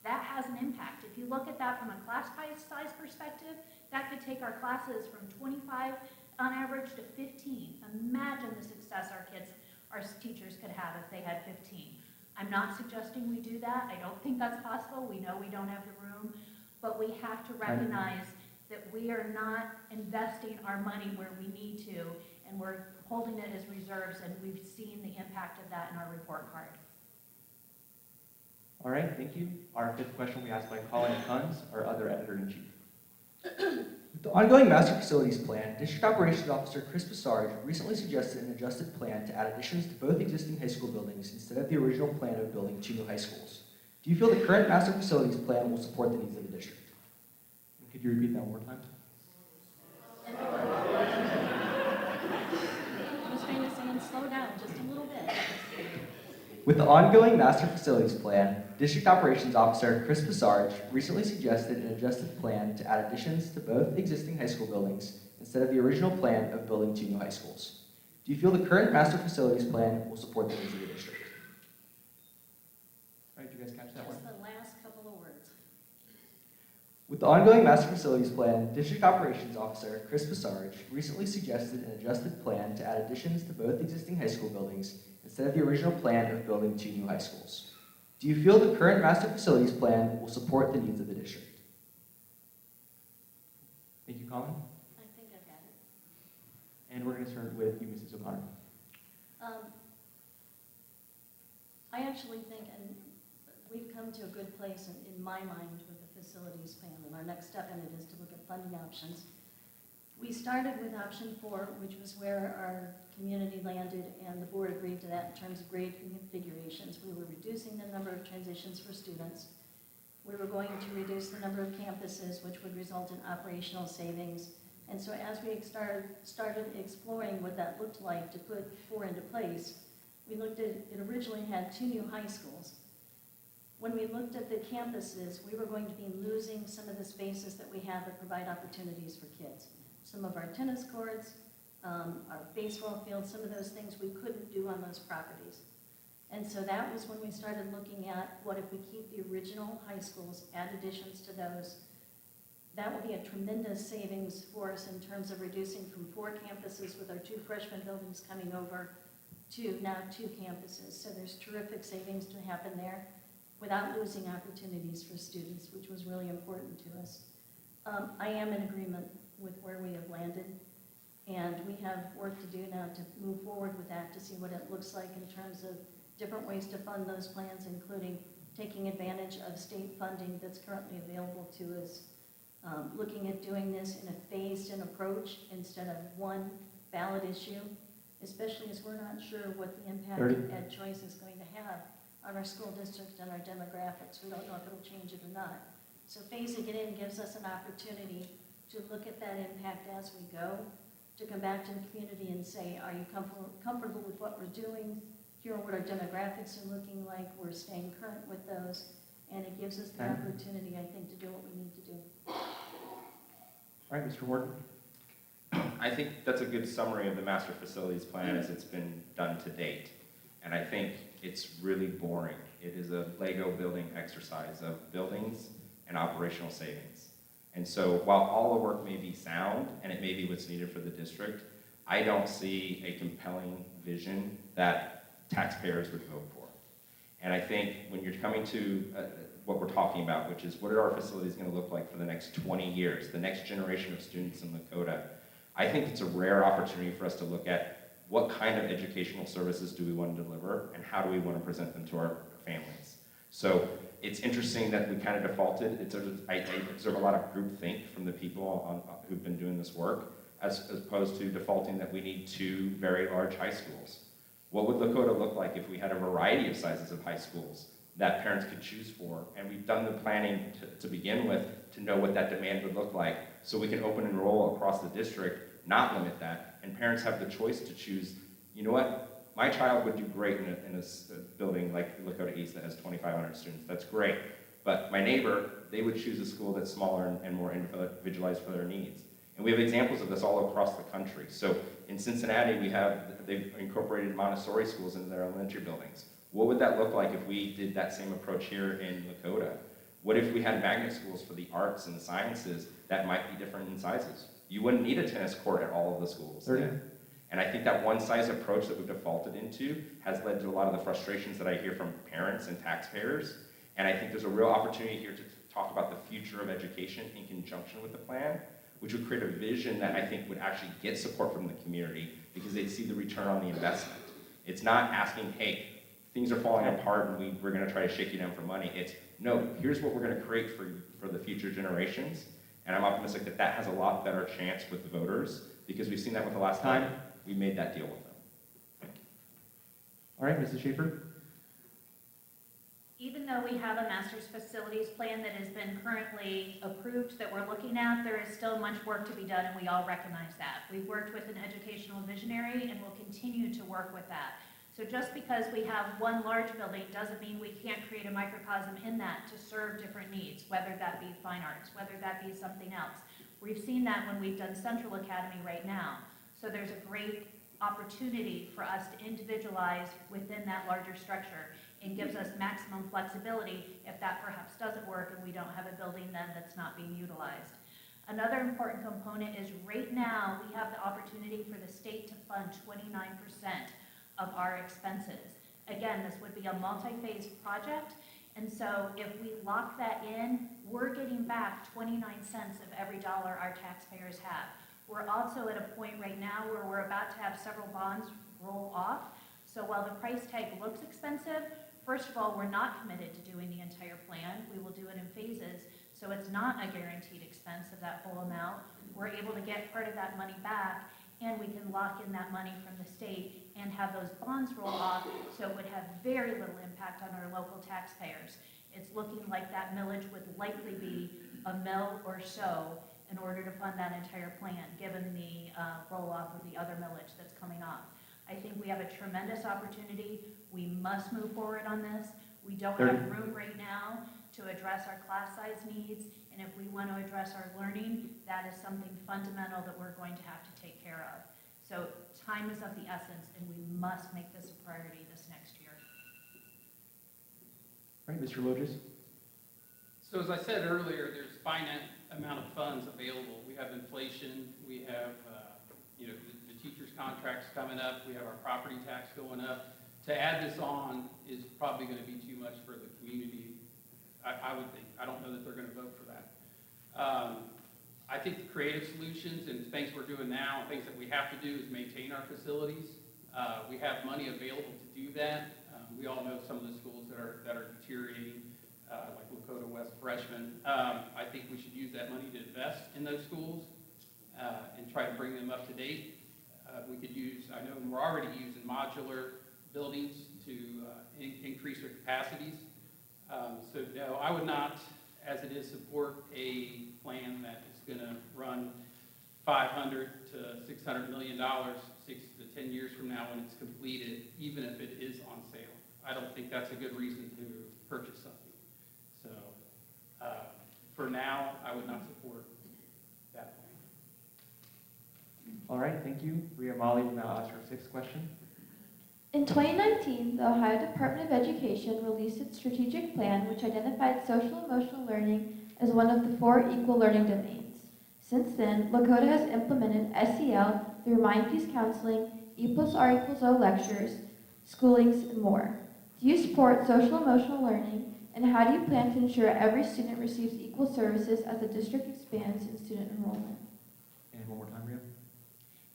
That has an impact. If you look at that from a class size perspective, that could take our classes from 25 on average to 15. Imagine the success our teachers could have if they had 15. I'm not suggesting we do that. I don't think that's possible. We know we don't have the room, but we have to recognize that we are not investing our money where we need to, and we're holding it as reserves, and we've seen the impact of that in our report card. All right, thank you. Our 5th question will be asked by Colin Kunz, our other editor-in-chief. With the ongoing master facilities plan, District Operations Officer Chris Passarge recently suggested an adjusted plan to add additions to both existing high school buildings instead of the original plan of building 2 new high schools. Do you feel the current master facilities plan will support the needs of the district? Could you repeat that one more time? I was trying to say, and slow down just a little bit. With the ongoing master facilities plan, District Operations Officer Chris Passarge recently suggested an adjusted plan to add additions to both existing high school buildings instead of the original plan of building 2 new high schools. Do you feel the current master facilities plan will support the needs of the district? All right, did you guys catch that one? Just the last couple of words. With the ongoing master facilities plan, District Operations Officer Chris Passarge recently suggested an adjusted plan to add additions to both existing high school buildings instead of the original plan of building 2 new high schools. Do you feel the current master facilities plan will support the needs of the district? Thank you, Colin. I think I've got it. And we're going to start with you, Mrs. O'Connor. I actually think, and we've come to a good place in my mind with the facilities plan, and our next step in it is to look at funding options. We started with option 4, which was where our community landed, and the board agreed to that in terms of grade configurations. We were reducing the number of transitions for students. We were going to reduce the number of campuses, which would result in operational savings. And so as we started exploring what that looked like to put 4 into place, we looked at, it originally had 2 new high schools. When we looked at the campuses, we were going to be losing some of the spaces that we have that provide opportunities for kids. Some of our tennis courts, our baseball fields, some of those things we couldn't do on those properties. And so that was when we started looking at what if we keep the original high schools, add additions to those. That will be a tremendous savings for us in terms of reducing from 4 campuses with our 2 freshman buildings coming over to now 2 campuses. So there's terrific savings to happen there without losing opportunities for students, which was really important to us. I am in agreement with where we have landed, and we have work to do now to move forward with that to see what it looks like in terms of different ways to fund those plans, including taking advantage of state funding that's currently available to us, looking at doing this in a phased-in approach instead of one ballot issue, especially as we're not sure what the impact of ed choice is going to have on our school district and our demographics. We don't know if it'll change it or not. So phasing it in gives us an opportunity to look at that impact as we go, to come back to the community and say, are you comfortable with what we're doing? Here are what our demographics are looking like. We're staying current with those. And it gives us the opportunity, I think, to do what we need to do. All right, Mr. Wharton. I think that's a good summary of the master facilities plan as it's been done to date. And I think it's really boring. It is a Lego building exercise of buildings and operational savings. And so while all the work may be sound and it may be what's needed for the district, I don't see a compelling vision that taxpayers would vote for. And I think when you're coming to what we're talking about, which is what are our facilities going to look like for the next 20 years, the next generation of students in Lakota, I think it's a rare opportunity for us to look at what kind of educational services do we want to deliver and how do we want to present them to our families. So it's interesting that we kind of defaulted. I observe a lot of groupthink from the people who've been doing this work, as opposed to defaulting that we need 2 very large high schools. What would Lakota look like if we had a variety of sizes of high schools that parents could choose for? And we've done the planning to begin with to know what that demand would look like, so we can open enroll across the district, not limit that, and parents have the choice to choose, you know what, my child would do great in a building like Lakota East that has 2,500 students. That's great. But my neighbor, they would choose a school that's smaller and more individualized for their needs. And we have examples of this all across the country. So in Cincinnati, they've incorporated Montessori schools into their elementary buildings. What would that look like if we did that same approach here in Lakota? What if we had magnet schools for the arts and the sciences that might be different in sizes? You wouldn't need a tennis court at all of the schools. And I think that one-size approach that we've defaulted into has led to a lot of the frustrations that I hear from parents and taxpayers. And I think there's a real opportunity here to talk about the future of education in conjunction with the plan, which would create a vision that I think would actually get support from the community because they'd see the return on the investment. It's not asking, hey, things are falling apart and we're going to try to shake you down for money. It's, no, here's what we're going to create for the future generations. And I'm optimistic that that has a lot better chance with the voters because we've seen that with the last time we made that deal with them. All right, Mrs. Schaefer? Even though we have a master's facilities plan that has been currently approved that we're looking at, there is still much work to be done, and we all recognize that. We've worked with an educational visionary and will continue to work with that. So just because we have one large building doesn't mean we can't create a microcosm in that to serve different needs, whether that be fine arts, whether that be something else. We've seen that when we've done Central Academy right now. So there's a great opportunity for us to individualize within that larger structure and gives us maximum flexibility if that perhaps doesn't work and we don't have a building then that's not being utilized. Another important component is right now we have the opportunity for the state to fund 29% of our expenses. Again, this would be a multi-phase project, and so if we lock that in, we're getting back 29 cents of every dollar our taxpayers have. We're also at a point right now where we're about to have several bonds roll off. So while the price tag looks expensive, first of all, we're not committed to doing the entire plan. We will do it in phases. So it's not a guaranteed expense of that whole amount. We're able to get part of that money back, and we can lock in that money from the state and have those bonds roll off, so it would have very little impact on our local taxpayers. It's looking like that millage would likely be a mill or so in order to fund that entire plan, given the roll-off of the other millage that's coming off. I think we have a tremendous opportunity. We must move forward on this. We don't have room right now to address our class size needs, and if we want to address our learning, that is something fundamental that we're going to have to take care of. So time is of the essence, and we must make this a priority this next year. All right, Mr. Loges? So as I said earlier, there's finite amount of funds available. We have inflation, we have the teachers' contracts coming up, we have our property tax going up. To add this on is probably going to be too much for the community, I would think. I don't know that they're going to vote for that. I think the creative solutions and things we're doing now, things that we have to do is maintain our facilities. We have money available to do that. We all know some of the schools that are deteriorating, like Lakota West Freshman. I think we should use that money to invest in those schools and try to bring them up to date. We could use, I know we're already using modular buildings to increase their capacities. So no, I would not, as it is, support a plan that is going to run $500 to $600 million 6 to 10 years from now when it's completed, even if it is on sale. I don't think that's a good reason to purchase something. So for now, I would not support that plan. All right, thank you. Rhea Molly will now ask her 6th question. In 2019, the Ohio Department of Education released its strategic plan, which identified social-emotional learning as one of the 4 equal learning domains. Since then, Lakota has implemented SEL through Mind Peace Counseling, E+R=O lectures, schoolings, and more. Do you support social-emotional learning, and how do you plan to ensure every student receives equal services as the district expands in student enrollment? And one more time, Rhea.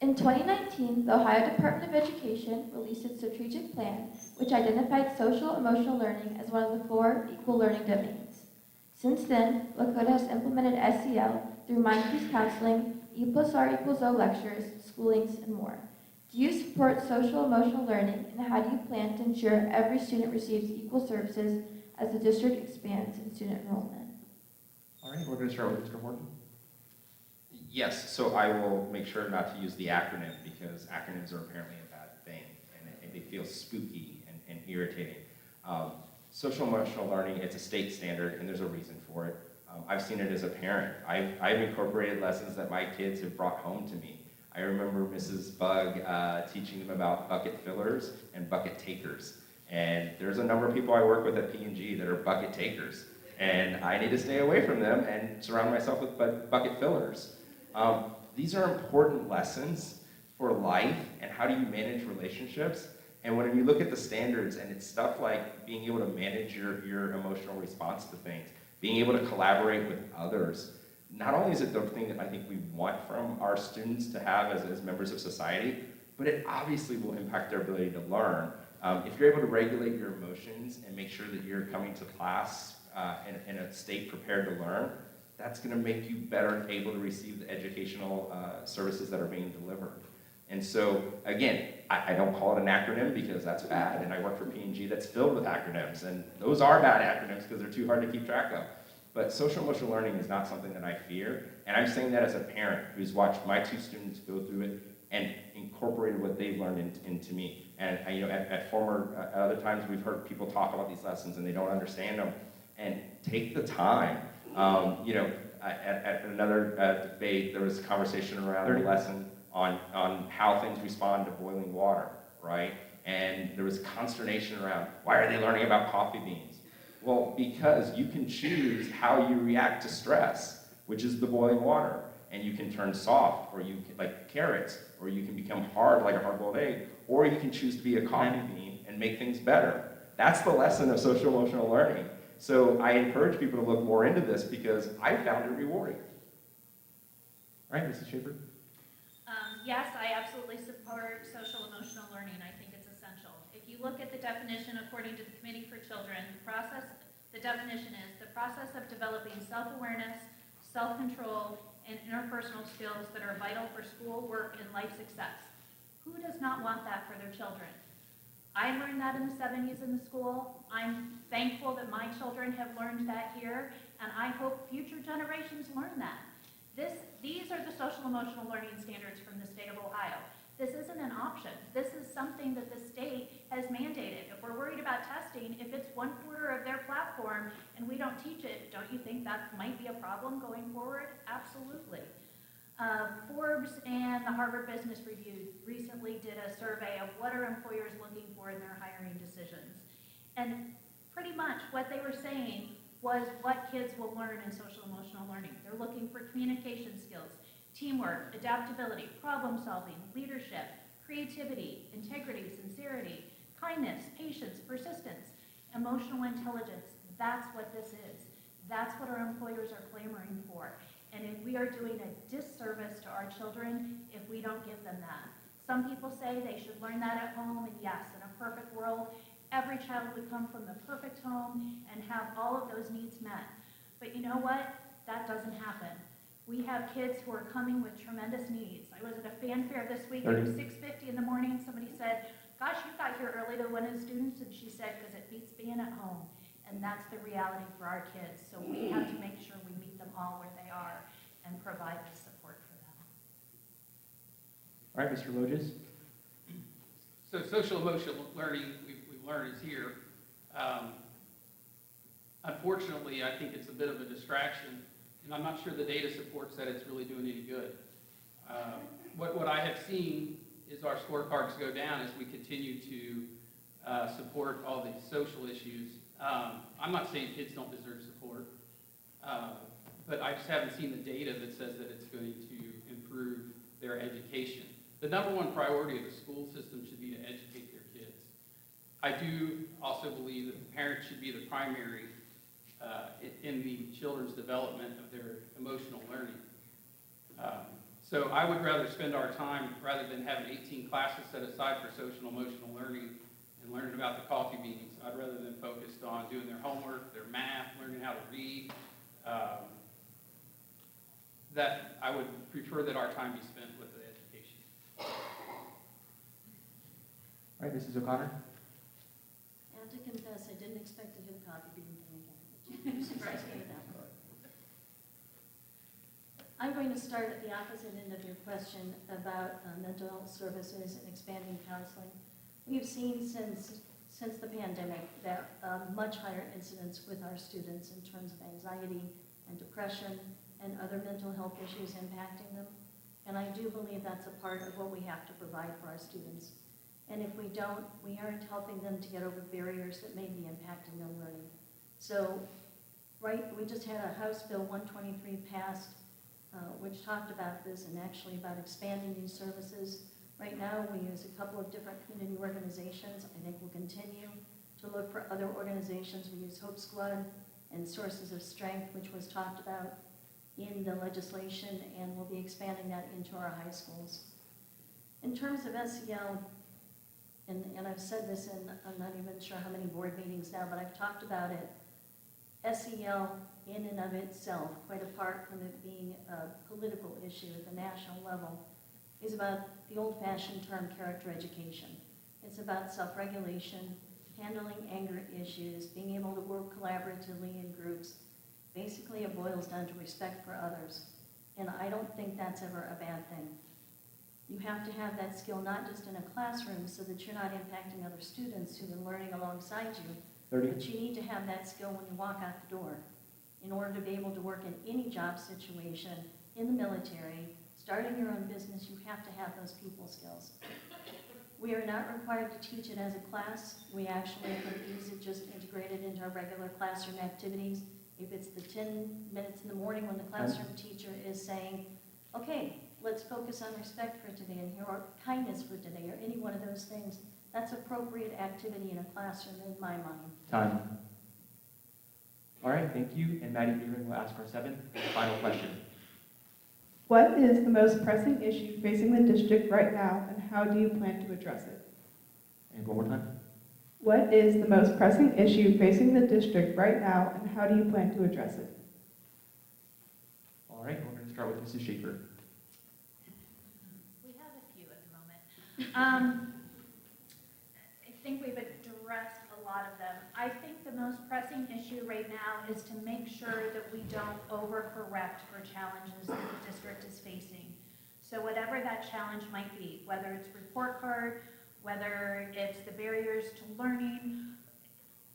In 2019, the Ohio Department of Education released its strategic plan, which identified social emotional learning as one of the 4 equal learning domains. Since then, Lakota has implemented SEL through Mind Peace Counseling, E+R=O lectures, schoolings, and more. Do you support social emotional learning, and how do you plan to ensure every student receives equal services as the district expands in student enrollment? All right, we're going to start with Mr. Horton. Yes, so I will make sure not to use the acronym because acronyms are apparently a bad thing and they feel spooky and irritating. Social emotional learning, it's a state standard and there's a reason for it. I've seen it as a parent. I've incorporated lessons that my kids have brought home to me. I remember Mrs. Bug teaching them about bucket fillers and bucket takers. And there's a number of people I work with at P&G that are bucket takers. And I need to stay away from them and surround myself with bucket fillers. These are important lessons for life and how do you manage relationships. And when you look at the standards and it's stuff like being able to manage your emotional response to things, being able to collaborate with others, not only is it the thing that I think we want from our students to have as members of society, but it obviously will impact their ability to learn. If you're able to regulate your emotions and make sure that you're coming to class in a state prepared to learn, that's going to make you better able to receive the educational services that are being delivered. And so, again, I don't call it an acronym because that's bad, and I work for P&G that's filled with acronyms, and those are bad acronyms because they're too hard to keep track of. But social emotional learning is not something that I fear, and I'm saying that as a parent who's watched my 2 students go through it and incorporated what they've learned into me. And at other times we've heard people talk about these lessons and they don't understand them, and take the time. At another debate, there was a conversation around a lesson on how things respond to boiling water, right? And there was consternation around, why are they learning about coffee beans? Well, because you can choose how you react to stress, which is the boiling water. And you can turn soft, or you can, like carrots, or you can become hard like a hard-boiled egg, or you can choose to be a coffee bean and make things better. That's the lesson of social emotional learning. So I encourage people to look more into this because I found it rewarding. All right, Mrs. Schaefer. Yes, I absolutely support social emotional learning. I think it's essential. If you look at the definition according to the Committee for Children, the definition is the process of developing self-awareness, self-control, and interpersonal skills that are vital for school, work, and life success. Who does not want that for their children? I learned that in the 70s in the school. I'm thankful that my children have learned that here, and I hope future generations learn that. These are the social emotional learning standards from the state of Ohio. This isn't an option. This is something that the state has mandated. If we're worried about testing, if it's 1/4 of their platform and we don't teach it, don't you think that might be a problem going forward? Absolutely. Forbes and the Harvard Business Review recently did a survey of what are employers looking for in their hiring decisions. And pretty much what they were saying was what kids will learn in social emotional learning. They're looking for communication skills, teamwork, adaptability, problem solving, leadership, creativity, integrity, sincerity, kindness, patience, persistence, emotional intelligence. That's what this is. That's what our employers are clamoring for. And if we are doing a disservice to our children if we don't give them that. Some people say they should learn that at home, and yes, in a perfect world, every child would come from the perfect home and have all of those needs met. But you know what? That doesn't happen. We have kids who are coming with tremendous needs. I was at a fanfare this week, it was 6:50 in the morning, somebody said, gosh, you got here early to one of the students, and she said, because it beats being at home. And that's the reality for our kids. So we have to make sure we meet them all where they are and provide the support for them. All right, Mr. Loges. So social emotional learning, we've learned is here. Unfortunately, I think it's a bit of a distraction, and I'm not sure the data supports that it's really doing any good. What I have seen is our scorecards go down as we continue to support all these social issues. I'm not saying kids don't deserve support, but I just haven't seen the data that says that it's going to improve their education. The number one priority of the school system should be to educate their kids. I do also believe that the parents should be the primary in the children's development of their emotional learning. So I would rather spend our time, rather than having 18 classes set aside for social and emotional learning and learning about the coffee beans, I'd rather than focused on doing their homework, their math, learning how to read. That I would prefer that our time be spent with the education. All right, Mrs. O'Connor? I have to confess, I didn't expect to hear the coffee bean thing again. You surprised me with that one. I'm going to start at the opposite end of your question about mental health services and expanding counseling. We've seen since the pandemic that much higher incidence with our students in terms of anxiety and depression and other mental health issues impacting them. And I do believe that's a part of what we have to provide for our students. And if we don't, we aren't helping them to get over barriers that may be impacting their learning. So, we just had a House Bill 123 passed, which talked about this and actually about expanding these services. Right now, we use a couple of different community organizations. I think we'll continue to look for other organizations. We use Hope Squad and Sources of Strength, which was talked about in the legislation, and we'll be expanding that into our high schools. In terms of SEL, and I've said this in, I'm not even sure how many board meetings now, but I've talked about it. SEL in and of itself, quite apart from it being a political issue at the national level, is about the old-fashioned term character education. It's about self-regulation, handling anger issues, being able to work collaboratively in groups. Basically, it boils down to respect for others. And I don't think that's ever a bad thing. You have to have that skill not just in a classroom so that you're not impacting other students who are learning alongside you, 30. but you need to have that skill when you walk out the door in order to be able to work in any job situation, in the military, starting your own business. You have to have those people skills. We are not required to teach it as a class. We actually can easily just integrate it into our regular classroom activities. If it's the 10 minutes in the morning when the classroom teacher is saying, okay, let's focus on respect for today and here are kindness for today, or any one of those things, that's appropriate activity in a classroom in my mind. Time. All right, thank you. And Maddie Beering will ask our seventh and final question. What is the most pressing issue facing the district right now, and how do you plan to address it? And one more time. What is the most pressing issue facing the district right now, and how do you plan to address it? All right, we're going to start with Mrs. Schaefer. We have a few at the moment. I think we've addressed a lot of them. I think the most pressing issue right now is to make sure that we don't overcorrect for challenges that the district is facing. So whatever that challenge might be, whether it's report card, whether it's the barriers to learning,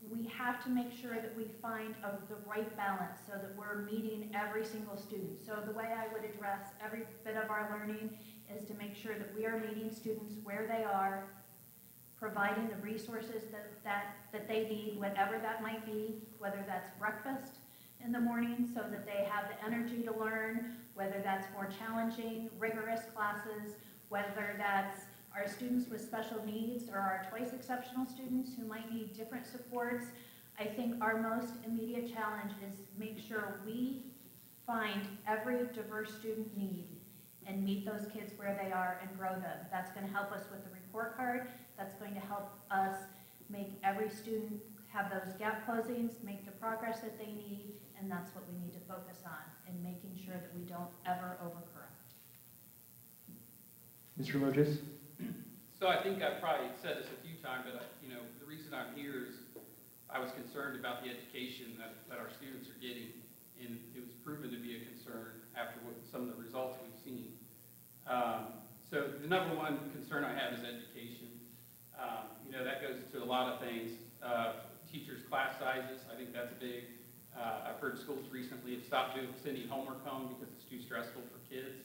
we have to make sure that we find the right balance so that we're meeting every single student. So the way I would address every bit of our learning is to make sure that we are meeting students where they are, providing the resources that they need, whatever that might be, whether that's breakfast in the morning so that they have the energy to learn, whether that's more challenging, rigorous classes, whether that's our students with special needs or our twice exceptional students who might need different supports. I think our most immediate challenge is make sure we find every diverse student need and meet those kids where they are and grow them. That's going to help us with the report card. That's going to help us make every student have those gap closings, make the progress that they need, and that's what we need to focus on, and making sure that we don't ever overcorrect. Mr. Logis? So I think I've probably said this a few times, but the reason I'm here is I was concerned about the education that our students are getting, and it was proven to be a concern after some of the results we've seen. So the number one concern I have is education. That goes to a lot of things. Teachers' class sizes, I think that's big. I've heard schools recently have stopped sending homework home because it's too stressful for kids.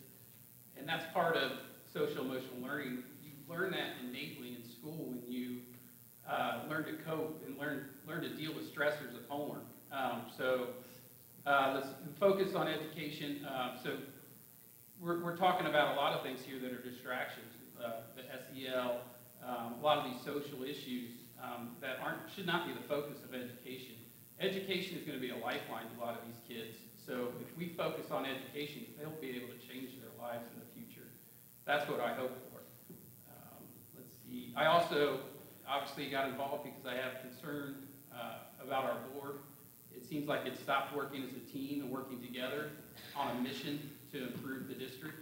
And that's part of social emotional learning. You learn that innately in school when you learn to cope and learn to deal with stressors of homework. Let's focus on education. So we're talking about a lot of things here that are distractions. The SEL, a lot of these social issues that should not be the focus of education. Education is going to be a lifeline to a lot of these kids. So if we focus on education, they'll be able to change their lives in the future. That's what I hope for. Let's see. I also obviously got involved because I have concern about our board. It seems like it stopped working as a team and working together on a mission to improve the district.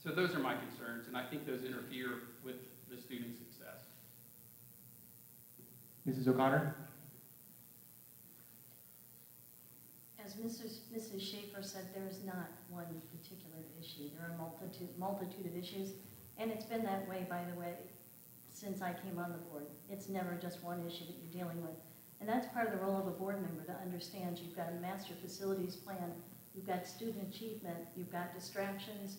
So those are my concerns, and I think those interfere with the student success. Mrs. O'Connor? As Mrs. Schaefer said, there is not one particular issue. There are a multitude of issues, and it's been that way, by the way, since I came on the board. It's never just one issue that you're dealing with. And that's part of the role of a board member, to understand you've got a master facilities plan, you've got student achievement, you've got distractions,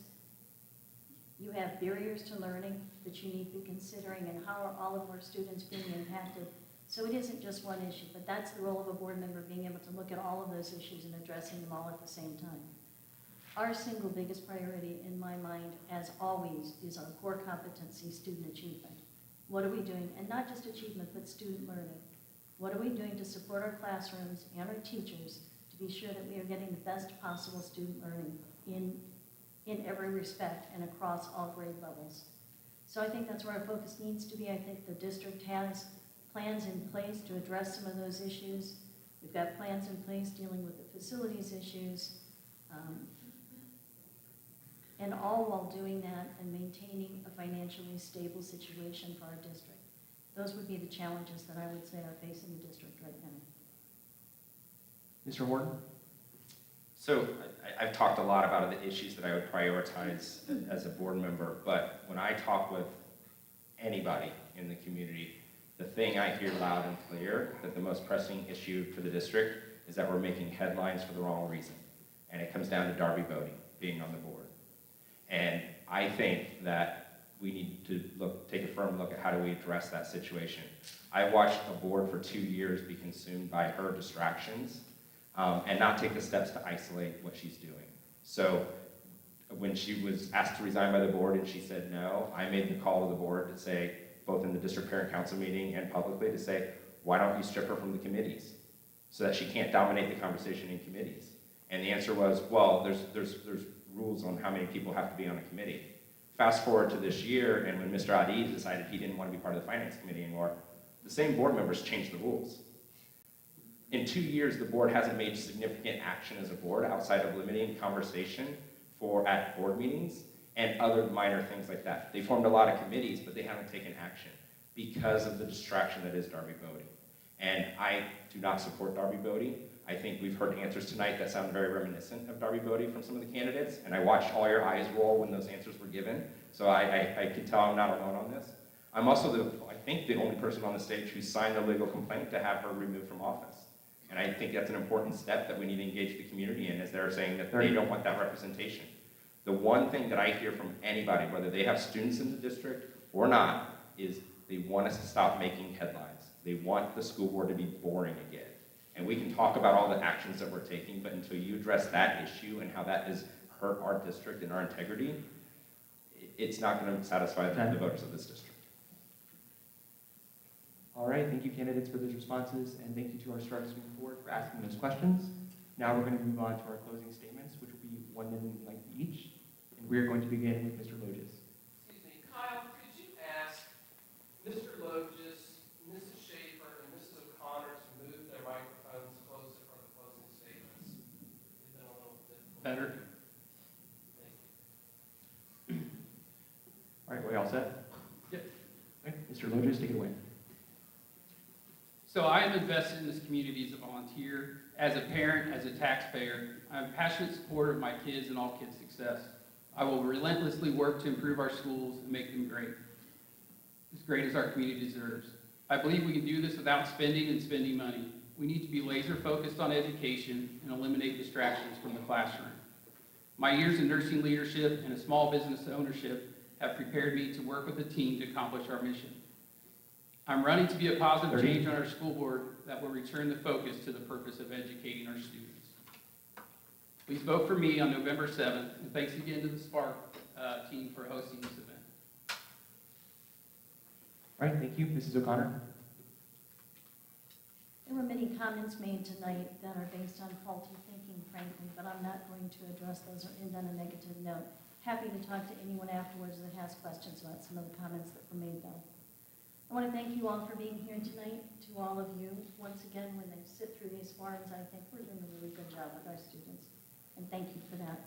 you have barriers to learning that you need to be considering, and how are all of our students being impacted. So it isn't just one issue, but that's the role of a board member, being able to look at all of those issues and addressing them all at the same time. Our single biggest priority in my mind, as always, is our core competency, student achievement. What are we doing? And not just achievement, but student learning. What are we doing to support our classrooms and our teachers to be sure that we are getting the best possible student learning in every respect and across all grade levels? So I think that's where our focus needs to be. I think the district has plans in place to address some of those issues. We've got plans in place dealing with the facilities issues, and all while doing that and maintaining a financially stable situation for our district. Those would be the challenges that I would say are facing the district right now. Mr. Horton? So I've talked a lot about the issues that I would prioritize as a board member, but when I talk with anybody in the community, the thing I hear loud and clear, that the most pressing issue for the district is that we're making headlines for the wrong reason. And it comes down to Darby Bodie being on the board. And I think that we need to take a firm look at how do we address that situation. I watched a board for 2 years be consumed by her distractions and not take the steps to isolate what she's doing. So when she was asked to resign by the board and she said no, I made the call to the board to say, both in the district parent council meeting and publicly, to say, why don't you strip her from the committees so that she can't dominate the conversation in committees? And the answer was, well, there's rules on how many people have to be on a committee. Fast forward to this year, and when Mr. Adi decided he didn't want to be part of the finance committee anymore, the same board members changed the rules. In 2 years, the board hasn't made significant action as a board outside of limiting conversation at board meetings and other minor things like that. They formed a lot of committees, but they haven't taken action because of the distraction that is Darby Bodie. And I do not support Darby Bodie. I think we've heard answers tonight that sound very reminiscent of Darby Bodie from some of the candidates, and I watched all your eyes roll when those answers were given, so I can tell I'm not alone on this. I'm also, I think, the only person on the stage who signed the legal complaint to have her removed from office. And I think that's an important step that we need to engage the community in, as they're saying that they don't want that representation. The one thing that I hear from anybody, whether they have students in the district or not, is they want us to stop making headlines. They want the school board to be boring again. And we can talk about all the actions that we're taking, but until you address that issue and how that has hurt our district and our integrity, it's not going to satisfy the voters of this district. All right, thank you candidates for those responses, and thank you to our Starks moving forward for asking those questions. Now we're going to move on to our closing statements, which will be 1 minute in length each. And we're going to begin with Mr. Logis. Excuse me, Kyle, could you ask Mr. Logis, Mrs. Schaefer, and Mrs. O'Connor to move their microphones closer for the closing statements? It's been a little difficult. Better? Thank you. All right, we all set? Yep. Okay, Mr. Logis, take it away. So I am invested in this community as a volunteer, as a parent, as a taxpayer. I'm a passionate supporter of my kids and all kids' success. I will relentlessly work to improve our schools and make them great as our community deserves. I believe we can do this without spending money. We need to be laser focused on education and eliminate distractions from the classroom. My years in nursing leadership and a small business ownership have prepared me to work with a team to accomplish our mission. I'm running to be a positive change on our school board that will return the focus to the purpose of educating our students. Please vote for me on November 7th, and thanks again to the Spark team for hosting this event. All right, thank you. Mrs. O'Connor. There were many comments made tonight that are based on faulty thinking, frankly, but I'm not going to address those or end on a negative note. Happy to talk to anyone afterwards that has questions about some of the comments that were made, though. I want to thank you all for being here tonight. To all of you, once again, when they sit through these forums, I think we're doing a really good job with our students, and thank you for that.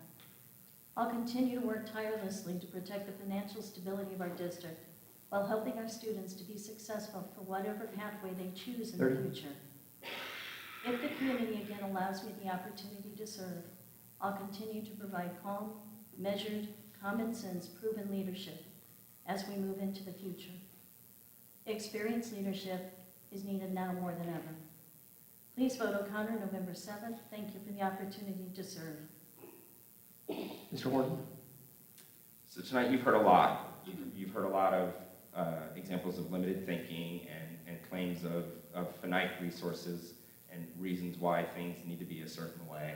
I'll continue to work tirelessly to protect the financial stability of our district while helping our students to be successful for whatever pathway they choose in the future. If the community again allows me the opportunity to serve, I'll continue to provide calm, measured, common sense, proven leadership as we move into the future. Experienced leadership is needed now more than ever. Please vote O'Connor November 7th. Thank you for the opportunity to serve. Mr. Horton? So tonight you've heard a lot. You've heard a lot of examples of limited thinking and claims of finite resources and reasons why things need to be a certain way.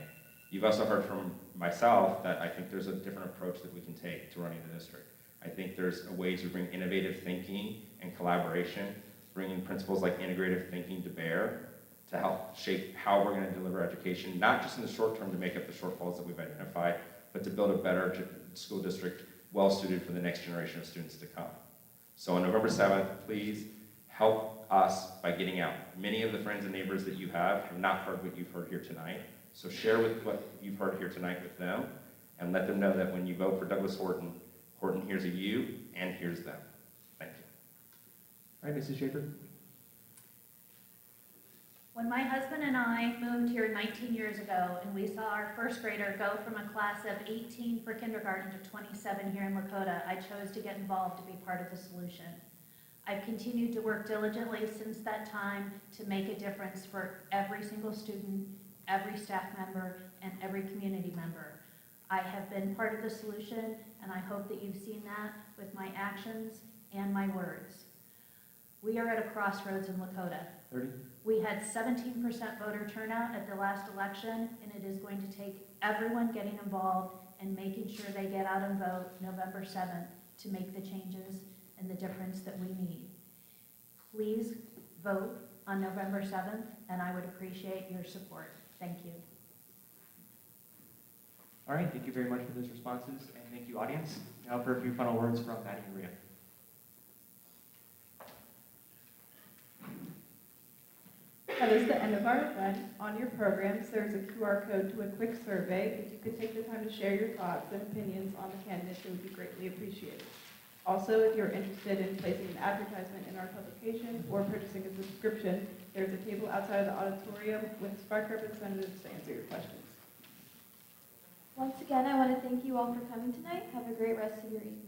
You've also heard from myself that I think there's a different approach that we can take to running the district. I think there's a way to bring innovative thinking and collaboration, bringing principles like integrative thinking to bear to help shape how we're going to deliver education, not just in the short term to make up the shortfalls that we've identified, but to build a better school district well-suited for the next generation of students to come. So on November 7th, please help us by getting out. Many of the friends and neighbors that you have not heard what you've heard here tonight. So share with what you've heard here tonight with them and let them know that when you vote for Douglas Horton, Horton hears a you and hears them. Thank you. All right, Mrs. Schaefer? When my husband and I moved here 19 years ago, and we saw our first grader go from a class of 18 for kindergarten to 27 here in Lakota, I chose to get involved to be part of the solution. I've continued to work diligently since that time to make a difference for every single student, every staff member, and every community member. I have been part of the solution, and I hope that you've seen that with my actions and my words. We are at a crossroads in Lakota. 30? We had 17% voter turnout at the last election, and it is going to take everyone getting involved and making sure they get out and vote November 7th to make the changes and the difference that we need. Please vote on November 7th, and I would appreciate your support. Thank you. All right, thank you very much for those responses, and thank you, audience. Now for a few final words from Maddie and Maria. That is the end of our event. On your programs, there is a QR code to a quick survey. If you could take the time to share your thoughts and opinions on the candidates, it would be greatly appreciated. Also, if you're interested in placing an advertisement in our publication or purchasing a subscription, there's a table outside of the auditorium with Spark representatives to answer your questions. Once again, I want to thank you all for coming tonight. Have a great rest of your evening.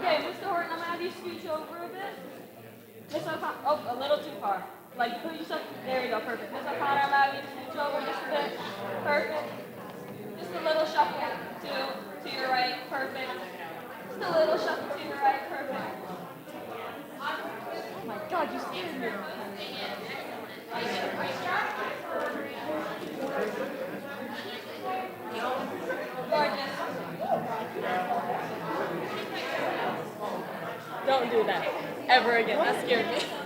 Okay, Mr. Horton, I'm gonna have you scooch over a bit. Miss O'Connor, oh, a little too far. Like, put yourself, there you go, perfect. Miss O'Connor, I'm gonna have you scooch over just a bit. Perfect. Just a little shuffle to your right, perfect. Just a little shuffle to your right, perfect. Oh my God, you scared me. Gorgeous. Don't do that ever again. That scared me.